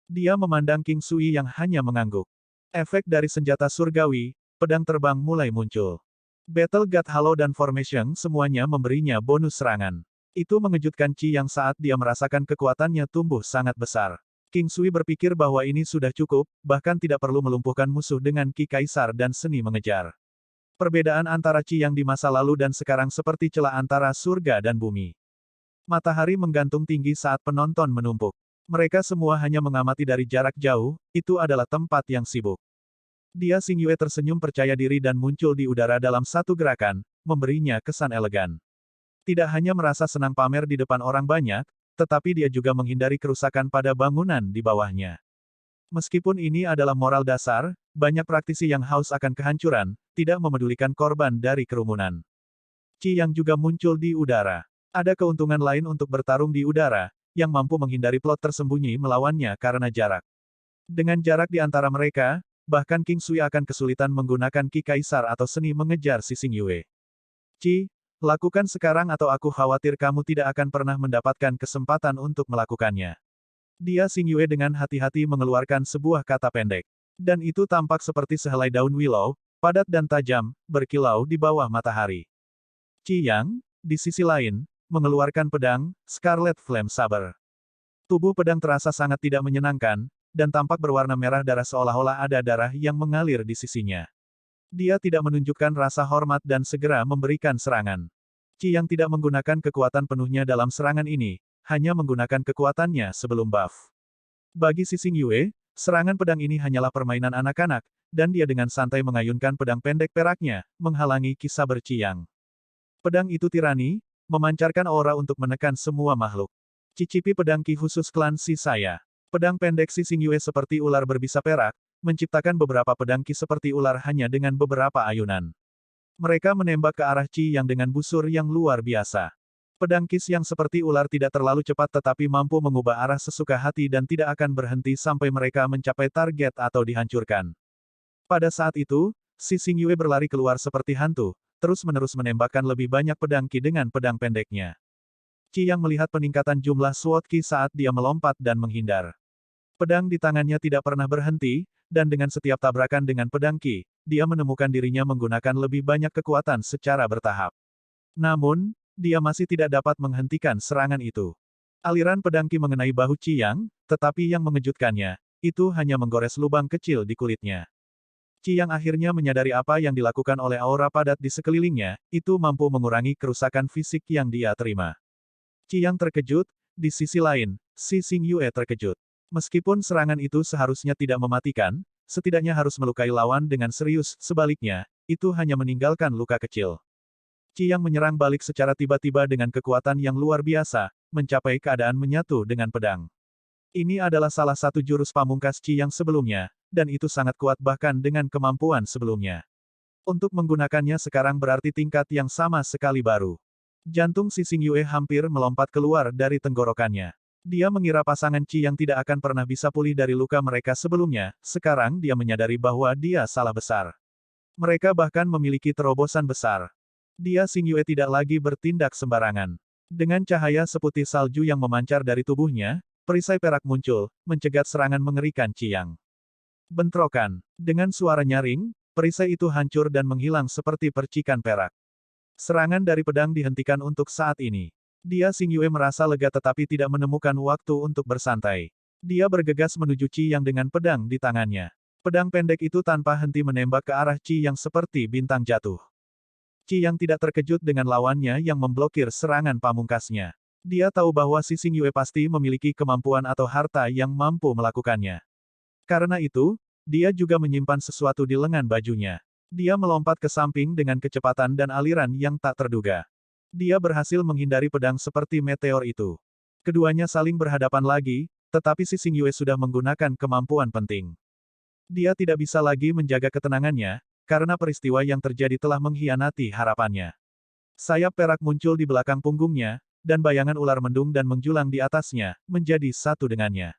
Dia memandang King Sui yang hanya mengangguk. Efek dari senjata surgawi, pedang terbang mulai muncul. Battle God Halo dan Formation semuanya memberinya bonus serangan. Itu mengejutkan Qi yang saat dia merasakan kekuatannya tumbuh sangat besar. King Sui berpikir bahwa ini sudah cukup, bahkan tidak perlu melumpuhkan musuh dengan Ki Kaisar dan seni mengejar. Perbedaan antara Qi yang di masa lalu dan sekarang seperti celah antara surga dan bumi. Matahari menggantung tinggi saat penonton menumpuk. Mereka semua hanya mengamati dari jarak jauh, itu adalah tempat yang sibuk. Dia Xing Yue tersenyum percaya diri dan muncul di udara dalam satu gerakan, memberinya kesan elegan. Tidak hanya merasa senang pamer di depan orang banyak, tetapi dia juga menghindari kerusakan pada bangunan di bawahnya. Meskipun ini adalah moral dasar, banyak praktisi yang haus akan kehancuran, tidak memedulikan korban dari kerumunan. Qi yang juga muncul di udara. Ada keuntungan lain untuk bertarung di udara, yang mampu menghindari plot tersembunyi melawannya karena jarak. Dengan jarak di antara mereka, bahkan King Sui akan kesulitan menggunakan Ki Kaisar atau seni mengejar si Xing Yue. Qi, lakukan sekarang atau aku khawatir kamu tidak akan pernah mendapatkan kesempatan untuk melakukannya. Dia Xing Yue dengan hati-hati mengeluarkan sebuah kata pendek. Dan itu tampak seperti sehelai daun willow, padat dan tajam, berkilau di bawah matahari. Qi Yang, di sisi lain, mengeluarkan pedang, Scarlet Flame Saber. Tubuh pedang terasa sangat tidak menyenangkan, dan tampak berwarna merah darah seolah-olah ada darah yang mengalir di sisinya. Dia tidak menunjukkan rasa hormat dan segera memberikan serangan. Qi Yang tidak menggunakan kekuatan penuhnya dalam serangan ini, hanya menggunakan kekuatannya sebelum buff. Bagi si Xing Yue, serangan pedang ini hanyalah permainan anak-anak, dan dia dengan santai mengayunkan pedang pendek peraknya, menghalangi Ki Saber Qi Yang. Pedang itu tirani, memancarkan aura untuk menekan semua makhluk. Cicipi pedang Qi khusus klan Si saya. Pedang pendek si Xing Yue seperti ular berbisa perak, menciptakan beberapa pedang Qi seperti ular hanya dengan beberapa ayunan. Mereka menembak ke arah Qi Yang dengan busur yang luar biasa. Pedang Qi yang seperti ular tidak terlalu cepat tetapi mampu mengubah arah sesuka hati dan tidak akan berhenti sampai mereka mencapai target atau dihancurkan. Pada saat itu, si Xing Yue berlari keluar seperti hantu, terus-menerus menembakkan lebih banyak pedang Qi dengan pedang pendeknya. Qi Yang melihat peningkatan jumlah sword Qi saat dia melompat dan menghindar. Pedang di tangannya tidak pernah berhenti, dan dengan setiap tabrakan dengan pedang Qi, dia menemukan dirinya menggunakan lebih banyak kekuatan secara bertahap. Namun, dia masih tidak dapat menghentikan serangan itu. Aliran pedang Qi mengenai bahu Qi Yang, tetapi yang mengejutkannya, itu hanya menggores lubang kecil di kulitnya. Qi Yang akhirnya menyadari apa yang dilakukan oleh aura padat di sekelilingnya, itu mampu mengurangi kerusakan fisik yang dia terima. Qi Yang terkejut, di sisi lain, si Xing Yue terkejut. Meskipun serangan itu seharusnya tidak mematikan, setidaknya harus melukai lawan dengan serius, sebaliknya, itu hanya meninggalkan luka kecil. Qi Yang menyerang balik secara tiba-tiba dengan kekuatan yang luar biasa, mencapai keadaan menyatu dengan pedang. Ini adalah salah satu jurus pamungkas Qi Yang sebelumnya, dan itu sangat kuat bahkan dengan kemampuan sebelumnya. Untuk menggunakannya sekarang berarti tingkat yang sama sekali baru. Jantung si Xing Yue hampir melompat keluar dari tenggorokannya. Dia mengira pasangan Qi Yang tidak akan pernah bisa pulih dari luka mereka sebelumnya, sekarang dia menyadari bahwa dia salah besar. Mereka bahkan memiliki terobosan besar. Dia Xing Yue tidak lagi bertindak sembarangan. Dengan cahaya seputih salju yang memancar dari tubuhnya, perisai perak muncul, mencegat serangan mengerikan Qi Yang. Bentrokan. Dengan suara nyaring, perisai itu hancur dan menghilang seperti percikan perak. Serangan dari pedang dihentikan untuk saat ini. Dia Xing Yue merasa lega tetapi tidak menemukan waktu untuk bersantai. Dia bergegas menuju Qi Yang dengan pedang di tangannya. Pedang pendek itu tanpa henti menembak ke arah Qi Yang seperti bintang jatuh. Qi Yang tidak terkejut dengan lawannya yang memblokir serangan pamungkasnya. Dia tahu bahwa si Xing Yue pasti memiliki kemampuan atau harta yang mampu melakukannya. Karena itu, dia juga menyimpan sesuatu di lengan bajunya. Dia melompat ke samping dengan kecepatan dan aliran yang tak terduga. Dia berhasil menghindari pedang seperti meteor itu. Keduanya saling berhadapan lagi, tetapi si Xing Yue sudah menggunakan kemampuan penting. Dia tidak bisa lagi menjaga ketenangannya, karena peristiwa yang terjadi telah mengkhianati harapannya. Sayap perak muncul di belakang punggungnya, dan bayangan ular mendung dan menjulang di atasnya, menjadi satu dengannya.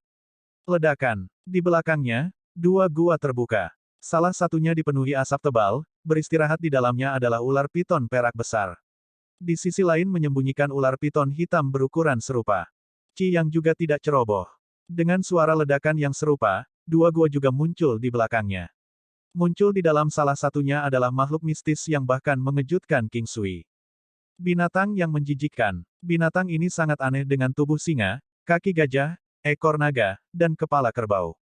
Ledakan. Di belakangnya, dua gua terbuka. Salah satunya dipenuhi asap tebal, beristirahat di dalamnya adalah ular piton perak besar. Di sisi lain menyembunyikan ular piton hitam berukuran serupa. Qi Yang juga tidak ceroboh. Dengan suara ledakan yang serupa, dua gua juga muncul di belakangnya. Muncul di dalam salah satunya adalah makhluk mistis yang bahkan mengejutkan King Sui. Binatang yang menjijikkan. Binatang ini sangat aneh dengan tubuh singa, kaki gajah, ekor naga, dan kepala kerbau.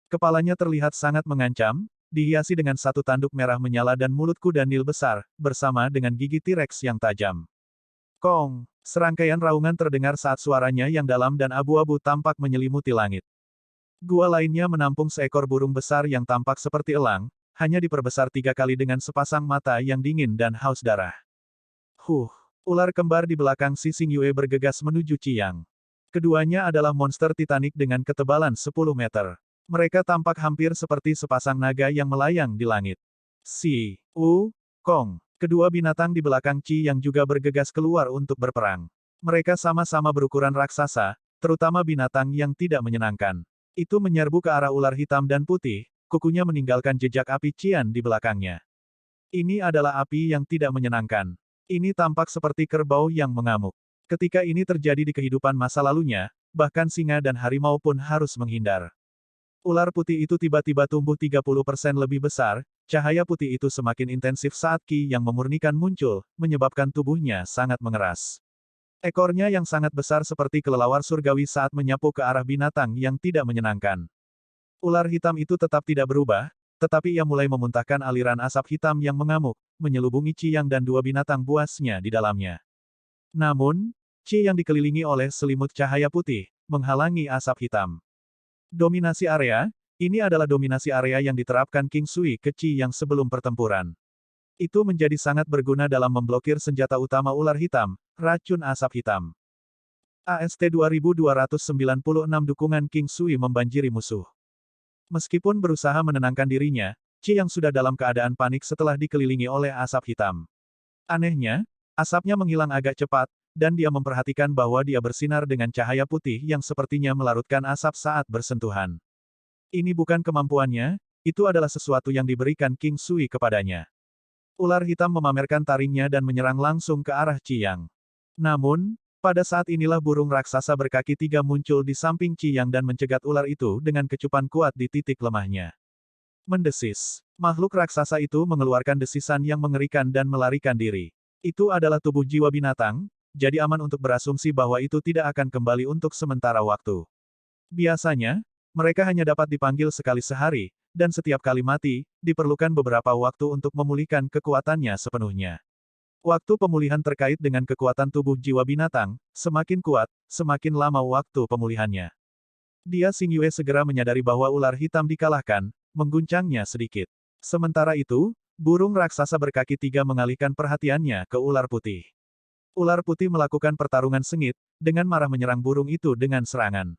Kepalanya terlihat sangat mengancam, dihiasi dengan satu tanduk merah menyala dan mulut kuda Nil besar, bersama dengan gigi T-Rex yang tajam. Kong! Serangkaian raungan terdengar saat suaranya yang dalam dan abu-abu tampak menyelimuti langit. Gua lainnya menampung seekor burung besar yang tampak seperti elang, hanya diperbesar 3 kali dengan sepasang mata yang dingin dan haus darah. Ular kembar di belakang si Xing Yue bergegas menuju Qi Yang. Keduanya adalah monster titanik dengan ketebalan 10 meter. Mereka tampak hampir seperti sepasang naga yang melayang di langit. Si, Kong. Kedua binatang di belakang Qi yang juga bergegas keluar untuk berperang. Mereka sama-sama berukuran raksasa, terutama binatang yang tidak menyenangkan. Itu menyerbu ke arah ular hitam dan putih, kukunya meninggalkan jejak api cian di belakangnya. Ini adalah api yang tidak menyenangkan. Ini tampak seperti kerbau yang mengamuk. Ketika ini terjadi di kehidupan masa lalunya, bahkan singa dan harimau pun harus menghindar. Ular putih itu tiba-tiba tumbuh 30% lebih besar, cahaya putih itu semakin intensif saat Qi yang memurnikan muncul, menyebabkan tubuhnya sangat mengeras. Ekornya yang sangat besar seperti kelelawar surgawi saat menyapu ke arah binatang yang tidak menyenangkan. Ular hitam itu tetap tidak berubah, tetapi ia mulai memuntahkan aliran asap hitam yang mengamuk, menyelubungi Qi yang dan dua binatang buasnya di dalamnya. Namun, Qi yang dikelilingi oleh selimut cahaya putih, menghalangi asap hitam. Dominasi area, ini adalah dominasi area yang diterapkan King Sui ke Qi yang sebelum pertempuran. Itu menjadi sangat berguna dalam memblokir senjata utama ular hitam, racun asap hitam. AST 2296 dukungan King Sui membanjiri musuh. Meskipun berusaha menenangkan dirinya, Qi yang sudah dalam keadaan panik setelah dikelilingi oleh asap hitam. Anehnya, asapnya menghilang agak cepat, dan dia memperhatikan bahwa dia bersinar dengan cahaya putih yang sepertinya melarutkan asap saat bersentuhan. Ini bukan kemampuannya, itu adalah sesuatu yang diberikan King Sui kepadanya. Ular hitam memamerkan taringnya dan menyerang langsung ke arah Qi Yang. Namun, pada saat inilah burung raksasa berkaki tiga muncul di samping Qi Yang dan mencegat ular itu dengan kecupan kuat di titik lemahnya. Mendesis. Makhluk raksasa itu mengeluarkan desisan yang mengerikan dan melarikan diri. Itu adalah tubuh jiwa binatang, jadi aman untuk berasumsi bahwa itu tidak akan kembali untuk sementara waktu. Biasanya, mereka hanya dapat dipanggil sekali sehari, dan setiap kali mati, diperlukan beberapa waktu untuk memulihkan kekuatannya sepenuhnya. Waktu pemulihan terkait dengan kekuatan tubuh jiwa binatang, semakin kuat, semakin lama waktu pemulihannya. Dia Xingyue segera menyadari bahwa ular hitam dikalahkan, mengguncangnya sedikit. Sementara itu, burung raksasa berkaki tiga mengalihkan perhatiannya ke ular putih. Ular putih melakukan pertarungan sengit, dengan marah menyerang burung itu dengan serangan.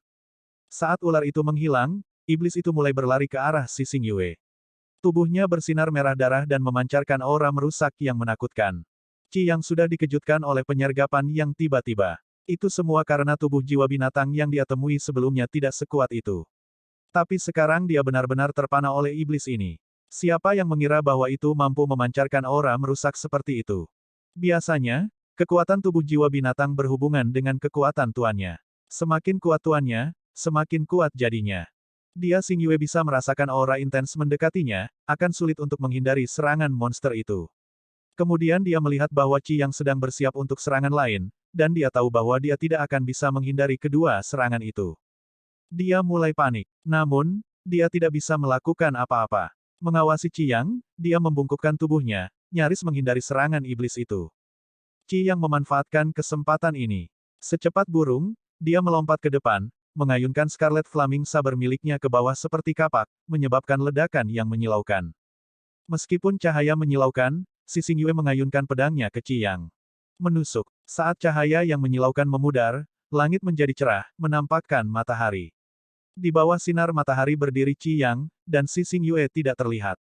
Saat ular itu menghilang, iblis itu mulai berlari ke arah si Xingyue. Tubuhnya bersinar merah darah dan memancarkan aura merusak yang menakutkan. Qi yang sudah dikejutkan oleh penyergapan yang tiba-tiba. Itu semua karena tubuh jiwa binatang yang dia temui sebelumnya tidak sekuat itu. Tapi sekarang dia benar-benar terpana oleh iblis ini. Siapa yang mengira bahwa itu mampu memancarkan aura merusak seperti itu? Biasanya, kekuatan tubuh jiwa binatang berhubungan dengan kekuatan tuannya. Semakin kuat tuannya, semakin kuat jadinya. Dia Xingyue bisa merasakan aura intens mendekatinya, akan sulit untuk menghindari serangan monster itu. Kemudian dia melihat bahwa Qi yang sedang bersiap untuk serangan lain, dan dia tahu bahwa dia tidak akan bisa menghindari kedua serangan itu. Dia mulai panik. Namun, dia tidak bisa melakukan apa-apa. Mengawasi Qi Yang, dia membungkukkan tubuhnya, nyaris menghindari serangan iblis itu. Qi Yang memanfaatkan kesempatan ini. Secepat burung, dia melompat ke depan, mengayunkan Scarlet Flaming Saber miliknya ke bawah seperti kapak, menyebabkan ledakan yang menyilaukan. Meskipun cahaya menyilaukan, si Xingyue mengayunkan pedangnya ke Qi Yang. Menusuk. Saat cahaya yang menyilaukan memudar, langit menjadi cerah, menampakkan matahari. Di bawah sinar matahari berdiri Qi Yang, dan si Xingyue tidak terlihat.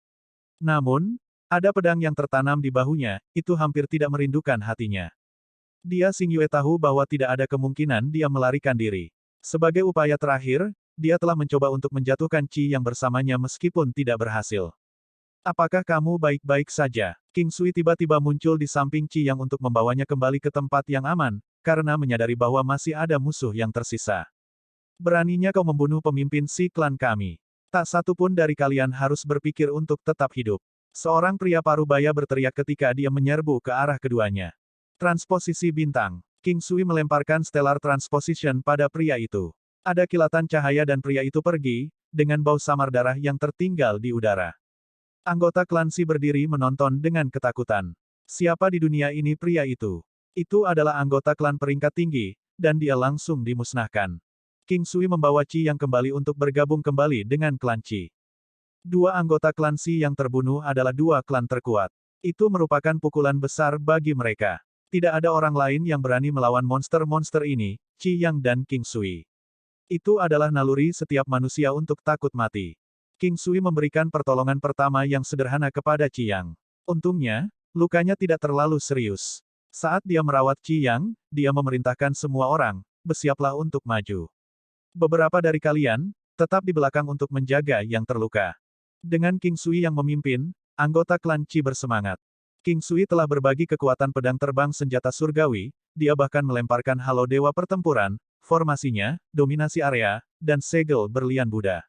Namun, ada pedang yang tertanam di bahunya, itu hampir tidak merindukan hatinya. Dia Xingyue tahu bahwa tidak ada kemungkinan dia melarikan diri. Sebagai upaya terakhir, dia telah mencoba untuk menjatuhkan Qi Yang bersamanya meskipun tidak berhasil. Apakah kamu baik-baik saja? King Sui tiba-tiba muncul di samping Qi Yang untuk membawanya kembali ke tempat yang aman, karena menyadari bahwa masih ada musuh yang tersisa. Beraninya kau membunuh pemimpin si klan kami. Tak satu pun dari kalian harus berpikir untuk tetap hidup. Seorang pria parubaya berteriak ketika dia menyerbu ke arah keduanya. Transposisi bintang. King Sui melemparkan Stellar Transposition pada pria itu. Ada kilatan cahaya dan pria itu pergi, dengan bau samar darah yang tertinggal di udara. Anggota klan Si berdiri menonton dengan ketakutan. Siapa di dunia ini pria itu? Itu adalah anggota klan peringkat tinggi, dan dia langsung dimusnahkan. King Sui membawa Qi Yang kembali untuk bergabung kembali dengan klan Qi. Dua anggota klan Si yang terbunuh adalah dua klan terkuat. Itu merupakan pukulan besar bagi mereka. Tidak ada orang lain yang berani melawan monster-monster ini, Qi Yang dan King Sui. Itu adalah naluri setiap manusia untuk takut mati. King Sui memberikan pertolongan pertama yang sederhana kepada Qi Yang. Untungnya, lukanya tidak terlalu serius. Saat dia merawat Qi Yang, dia memerintahkan semua orang, bersiaplah untuk maju. Beberapa dari kalian, tetap di belakang untuk menjaga yang terluka. Dengan King Sui yang memimpin, anggota klan Qi bersemangat. King Sui telah berbagi kekuatan pedang terbang senjata surgawi, dia bahkan melemparkan halo dewa pertempuran, formasinya, dominasi area, dan segel berlian Buddha.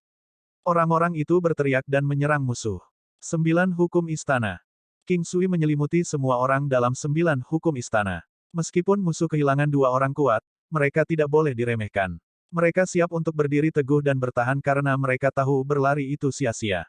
Orang-orang itu berteriak dan menyerang musuh. 9 hukum istana. King Sui menyelimuti semua orang dalam 9 hukum istana. Meskipun musuh kehilangan 2 orang kuat, mereka tidak boleh diremehkan. Mereka siap untuk berdiri teguh dan bertahan karena mereka tahu berlari itu sia-sia.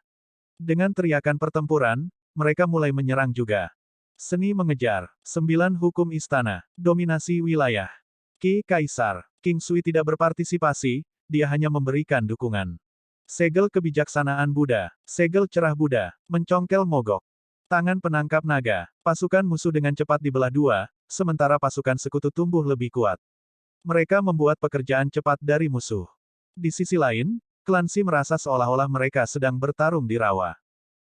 Dengan teriakan pertempuran, mereka mulai menyerang juga. Seni mengejar. 9 hukum istana. Dominasi wilayah. Qi Kaisar. King Sui tidak berpartisipasi, dia hanya memberikan dukungan. Segel kebijaksanaan Buddha. Segel cerah Buddha. Mencongkel mogok. Tangan penangkap naga. Pasukan musuh dengan cepat dibelah 2, sementara pasukan sekutu tumbuh lebih kuat. Mereka membuat pekerjaan cepat dari musuh. Di sisi lain, klan Qi merasa seolah-olah mereka sedang bertarung di rawa.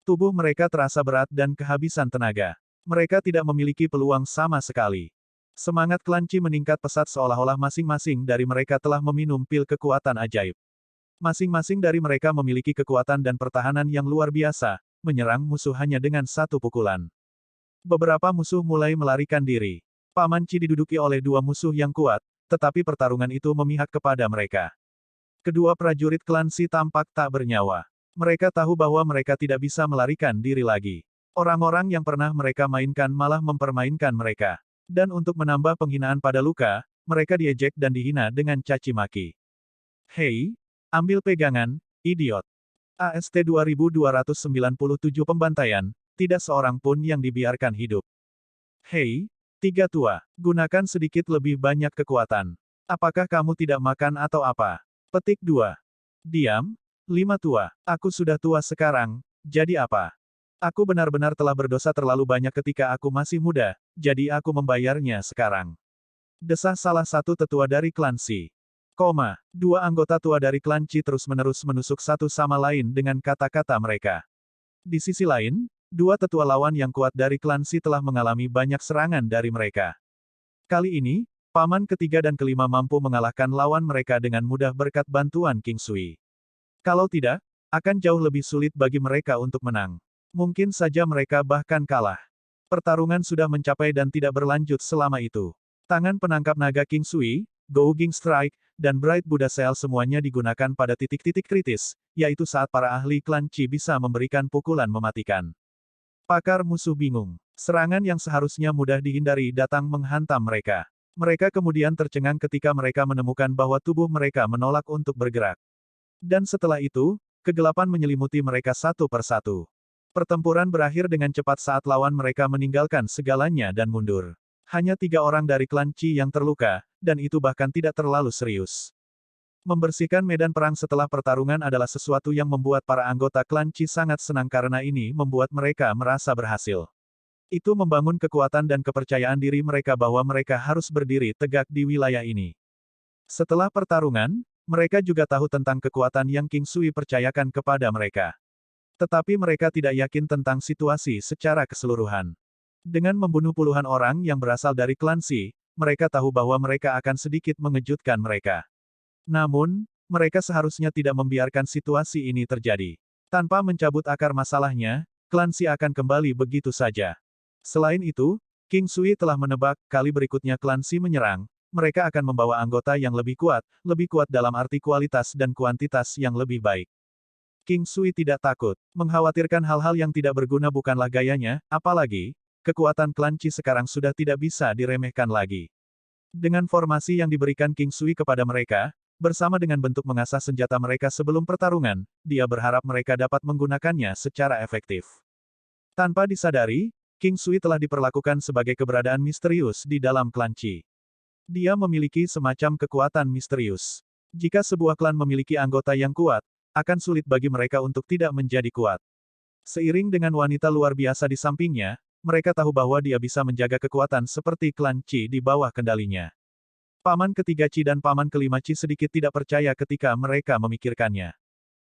Tubuh mereka terasa berat dan kehabisan tenaga. Mereka tidak memiliki peluang sama sekali. Semangat klan Qi meningkat pesat seolah-olah masing-masing dari mereka telah meminum pil kekuatan ajaib. Masing-masing dari mereka memiliki kekuatan dan pertahanan yang luar biasa, menyerang musuh hanya dengan 1 pukulan. Beberapa musuh mulai melarikan diri. Paman Qi diduduki oleh 2 musuh yang kuat, tetapi pertarungan itu memihak kepada mereka. Kedua prajurit klan Qi tampak tak bernyawa. Mereka tahu bahwa mereka tidak bisa melarikan diri lagi. Orang-orang yang pernah mereka mainkan malah mempermainkan mereka. Dan untuk menambah penghinaan pada luka, mereka diejek dan dihina dengan caci maki. Hei, ambil pegangan, idiot. AST 2297 pembantaian, tidak seorang pun yang dibiarkan hidup. Hei, 3 tua, gunakan sedikit lebih banyak kekuatan. Apakah kamu tidak makan atau apa? Petik 2. Diam. 5 tua, aku sudah tua sekarang, jadi apa? Aku benar-benar telah berdosa terlalu banyak ketika aku masih muda, jadi aku membayarnya sekarang. Desah salah satu tetua dari klan Qi. 2 anggota tua dari klan Qi terus-menerus menusuk satu sama lain dengan kata-kata mereka. Di sisi lain, 2 tetua lawan yang kuat dari klan Qi telah mengalami banyak serangan dari mereka. Kali ini, paman ketiga dan kelima mampu mengalahkan lawan mereka dengan mudah berkat bantuan King Sui. Kalau tidak, akan jauh lebih sulit bagi mereka untuk menang. Mungkin saja mereka bahkan kalah. Pertarungan sudah mencapai dan tidak berlanjut selama itu. Tangan penangkap naga King Sui, Gouging Strike, dan Bright Buddha Cell semuanya digunakan pada titik-titik kritis, yaitu saat para ahli klan Qi bisa memberikan pukulan mematikan. Pakar musuh bingung. Serangan yang seharusnya mudah dihindari datang menghantam mereka. Mereka kemudian tercengang ketika mereka menemukan bahwa tubuh mereka menolak untuk bergerak. Dan setelah itu, kegelapan menyelimuti mereka satu persatu. Pertempuran berakhir dengan cepat saat lawan mereka meninggalkan segalanya dan mundur. Hanya 3 orang dari klan Qi yang terluka, dan itu bahkan tidak terlalu serius. Membersihkan medan perang setelah pertarungan adalah sesuatu yang membuat para anggota klan Qi sangat senang karena ini membuat mereka merasa berhasil. Itu membangun kekuatan dan kepercayaan diri mereka bahwa mereka harus berdiri tegak di wilayah ini. Setelah pertarungan, mereka juga tahu tentang kekuatan yang King Sui percayakan kepada mereka. Tetapi mereka tidak yakin tentang situasi secara keseluruhan. Dengan membunuh puluhan orang yang berasal dari klan Qi, mereka tahu bahwa mereka akan sedikit mengejutkan mereka. Namun, mereka seharusnya tidak membiarkan situasi ini terjadi. Tanpa mencabut akar masalahnya, klan Qi akan kembali begitu saja. Selain itu, King Sui telah menebak, kali berikutnya klan Qi menyerang, mereka akan membawa anggota yang lebih kuat dalam arti kualitas dan kuantitas yang lebih baik. King Sui tidak takut. Mengkhawatirkan hal-hal yang tidak berguna bukanlah gayanya, apalagi, kekuatan klan Qi sekarang sudah tidak bisa diremehkan lagi. Dengan formasi yang diberikan King Sui kepada mereka, bersama dengan bentuk mengasah senjata mereka sebelum pertarungan, dia berharap mereka dapat menggunakannya secara efektif. Tanpa disadari, King Sui telah diperlakukan sebagai keberadaan misterius di dalam klan Qi. Dia memiliki semacam kekuatan misterius. Jika sebuah klan memiliki anggota yang kuat, akan sulit bagi mereka untuk tidak menjadi kuat. Seiring dengan wanita luar biasa di sampingnya, mereka tahu bahwa dia bisa menjaga kekuatan seperti klan Qi di bawah kendalinya. Paman ketiga Qi dan paman kelima Qi sedikit tidak percaya ketika mereka memikirkannya.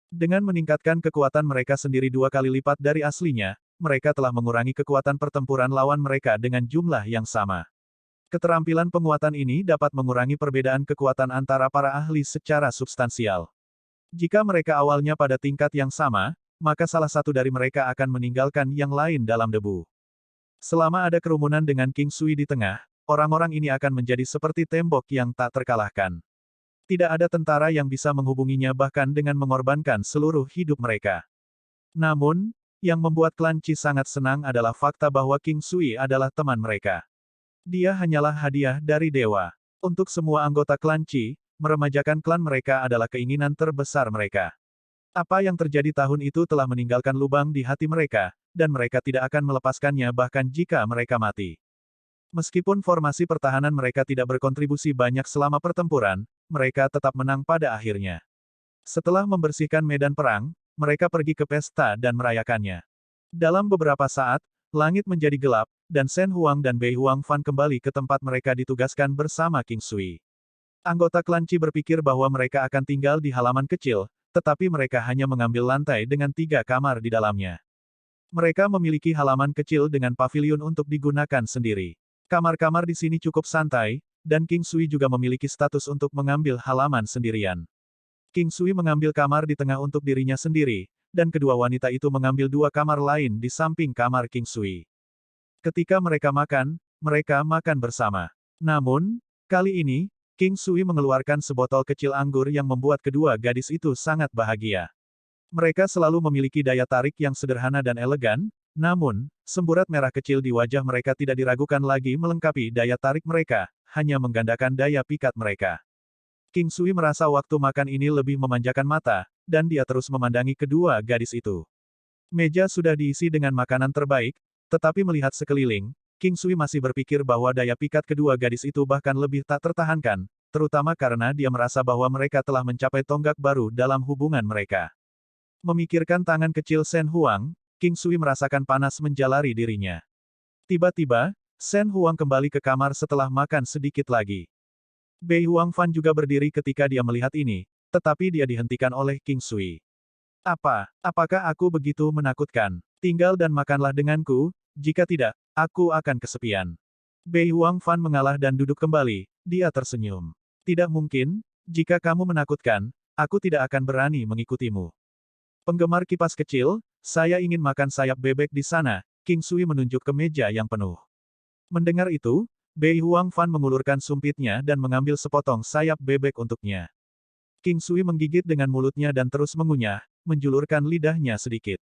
Dengan meningkatkan kekuatan mereka sendiri 2 kali lipat dari aslinya, mereka telah mengurangi kekuatan pertempuran lawan mereka dengan jumlah yang sama. Keterampilan penguatan ini dapat mengurangi perbedaan kekuatan antara para ahli secara substansial. Jika mereka awalnya pada tingkat yang sama, maka salah satu dari mereka akan meninggalkan yang lain dalam debu. Selama ada kerumunan dengan King Sui di tengah, orang-orang ini akan menjadi seperti tembok yang tak terkalahkan. Tidak ada tentara yang bisa menghubunginya bahkan dengan mengorbankan seluruh hidup mereka. Namun, yang membuat klan Qi sangat senang adalah fakta bahwa King Sui adalah teman mereka. Dia hanyalah hadiah dari dewa. Untuk semua anggota klan Qi, meremajakan klan mereka adalah keinginan terbesar mereka. Apa yang terjadi tahun itu telah meninggalkan lubang di hati mereka, dan mereka tidak akan melepaskannya bahkan jika mereka mati. Meskipun formasi pertahanan mereka tidak berkontribusi banyak selama pertempuran, mereka tetap menang pada akhirnya. Setelah membersihkan medan perang, mereka pergi ke pesta dan merayakannya. Dalam beberapa saat, langit menjadi gelap, dan Shen Huang dan Bei Huangfan kembali ke tempat mereka ditugaskan bersama King Sui. Anggota klan Qi berpikir bahwa mereka akan tinggal di halaman kecil, tetapi mereka hanya mengambil lantai dengan 3 kamar di dalamnya. Mereka memiliki halaman kecil dengan pavilion untuk digunakan sendiri. Kamar-kamar di sini cukup santai, dan King Sui juga memiliki status untuk mengambil halaman sendirian. King Sui mengambil kamar di tengah untuk dirinya sendiri, dan kedua wanita itu mengambil 2 kamar lain di samping kamar King Sui. Ketika mereka makan bersama. Namun, kali ini, King Sui mengeluarkan sebotol kecil anggur yang membuat kedua gadis itu sangat bahagia. Mereka selalu memiliki daya tarik yang sederhana dan elegan, namun, semburat merah kecil di wajah mereka tidak diragukan lagi melengkapi daya tarik mereka, hanya menggandakan daya pikat mereka. King Sui merasa waktu makan ini lebih memanjakan mata, dan dia terus memandangi kedua gadis itu. Meja sudah diisi dengan makanan terbaik, tetapi melihat sekeliling, King Sui masih berpikir bahwa daya pikat kedua gadis itu bahkan lebih tak tertahankan, terutama karena dia merasa bahwa mereka telah mencapai tonggak baru dalam hubungan mereka. Memikirkan tangan kecil Shen Huang, King Sui merasakan panas menjalari dirinya. Tiba-tiba, Shen Huang kembali ke kamar setelah makan sedikit lagi. Bei Huangfan juga berdiri ketika dia melihat ini, tetapi dia dihentikan oleh King Sui. Apakah aku begitu menakutkan? Tinggal dan makanlah denganku, jika tidak, aku akan kesepian. Bei Huangfan mengalah dan duduk kembali, dia tersenyum. Tidak mungkin, jika kamu menakutkan, aku tidak akan berani mengikutimu. Penggemar kipas kecil, saya ingin makan sayap bebek di sana, King Sui menunjuk ke meja yang penuh. Mendengar itu, Bei Huangfan mengulurkan sumpitnya dan mengambil sepotong sayap bebek untuknya. King Sui menggigit dengan mulutnya dan terus mengunyah, menjulurkan lidahnya sedikit.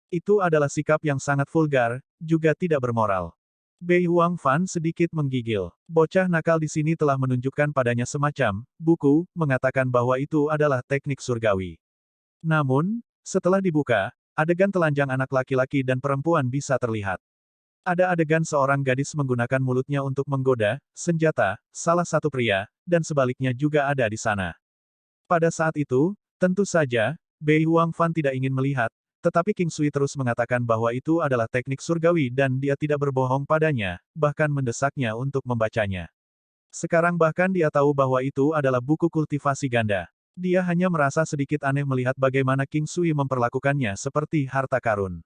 Itu adalah sikap yang sangat vulgar, juga tidak bermoral. Bei Huangfan sedikit menggigil. Bocah nakal di sini telah menunjukkan padanya semacam buku, mengatakan bahwa itu adalah teknik surgawi. Namun, setelah dibuka, adegan telanjang anak laki-laki dan perempuan bisa terlihat. Ada adegan seorang gadis menggunakan mulutnya untuk menggoda, senjata, salah satu pria, dan sebaliknya juga ada di sana. Pada saat itu, tentu saja, Bei Huangfan tidak ingin melihat, tetapi King Sui terus mengatakan bahwa itu adalah teknik surgawi dan dia tidak berbohong padanya, bahkan mendesaknya untuk membacanya. Sekarang bahkan dia tahu bahwa itu adalah buku kultivasi ganda. Dia hanya merasa sedikit aneh melihat bagaimana King Sui memperlakukannya seperti harta karun.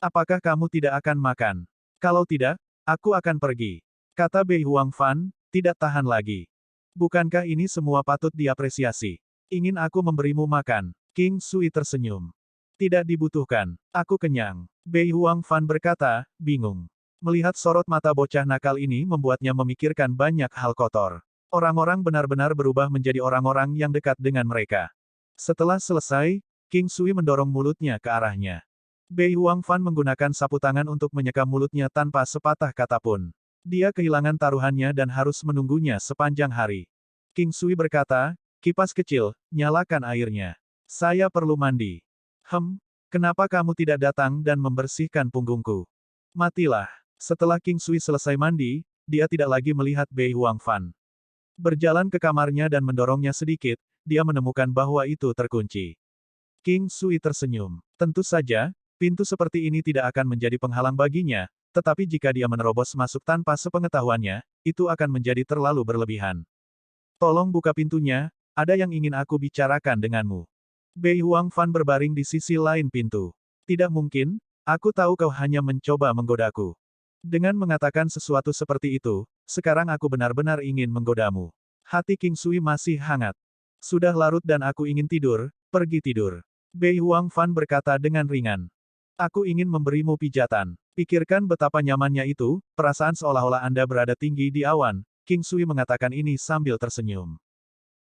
Apakah kamu tidak akan makan? Kalau tidak, aku akan pergi. Kata Bei Huangfan, tidak tahan lagi. Bukankah ini semua patut diapresiasi? Ingin aku memberimu makan? King Sui tersenyum. Tidak dibutuhkan. Aku kenyang. Bei Huangfan berkata, bingung. Melihat sorot mata bocah nakal ini membuatnya memikirkan banyak hal kotor. Orang-orang benar-benar berubah menjadi orang-orang yang dekat dengan mereka. Setelah selesai, King Sui mendorong mulutnya ke arahnya. Bei Huangfan menggunakan sapu tangan untuk menyekam mulutnya tanpa sepatah kata pun. Dia kehilangan taruhannya dan harus menunggunya sepanjang hari. King Sui berkata, kipas kecil, nyalakan airnya. Saya perlu mandi. Kenapa kamu tidak datang dan membersihkan punggungku? Matilah. Setelah King Sui selesai mandi, dia tidak lagi melihat Bei Huangfan. Berjalan ke kamarnya dan mendorongnya sedikit, dia menemukan bahwa itu terkunci. King Sui tersenyum. Tentu saja, pintu seperti ini tidak akan menjadi penghalang baginya, tetapi jika dia menerobos masuk tanpa sepengetahuannya, itu akan menjadi terlalu berlebihan. Tolong buka pintunya, ada yang ingin aku bicarakan denganmu. Bei Huang Fan berbaring di sisi lain pintu. Tidak mungkin, aku tahu kau hanya mencoba menggodaku. Dengan mengatakan sesuatu seperti itu, sekarang aku benar-benar ingin menggodamu. Hati King Sui masih hangat. Sudah larut dan aku ingin tidur, pergi tidur. Bei Huang Fan berkata dengan ringan. Aku ingin memberimu pijatan. Pikirkan betapa nyamannya itu, perasaan seolah-olah Anda berada tinggi di awan. King Sui mengatakan ini sambil tersenyum.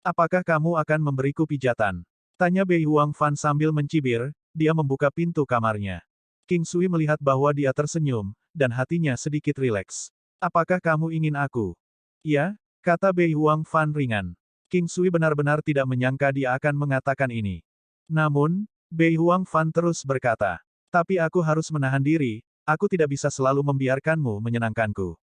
Apakah kamu akan memberiku pijatan? Tanya Bei Huang Fan sambil mencibir, dia membuka pintu kamarnya. King Sui melihat bahwa dia tersenyum, dan hatinya sedikit rileks. Apakah kamu ingin aku? Ya, kata Bei Huang Fan ringan. King Sui benar-benar tidak menyangka dia akan mengatakan ini. Namun, Bei Huang Fan terus berkata, tapi aku harus menahan diri, aku tidak bisa selalu membiarkanmu menyenangkanku.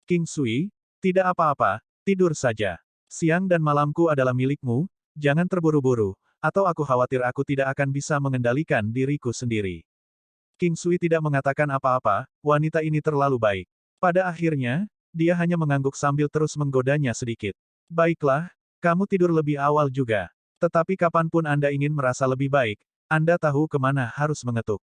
King Sui, tidak apa-apa, tidur saja. Siang dan malamku adalah milikmu, jangan terburu-buru, atau aku khawatir aku tidak akan bisa mengendalikan diriku sendiri. King Sui tidak mengatakan apa-apa, wanita ini terlalu baik. Pada akhirnya, dia hanya mengangguk sambil terus menggodanya sedikit. Baiklah, kamu tidur lebih awal juga. Tetapi kapanpun Anda ingin merasa lebih baik, Anda tahu kemana harus mengetuk.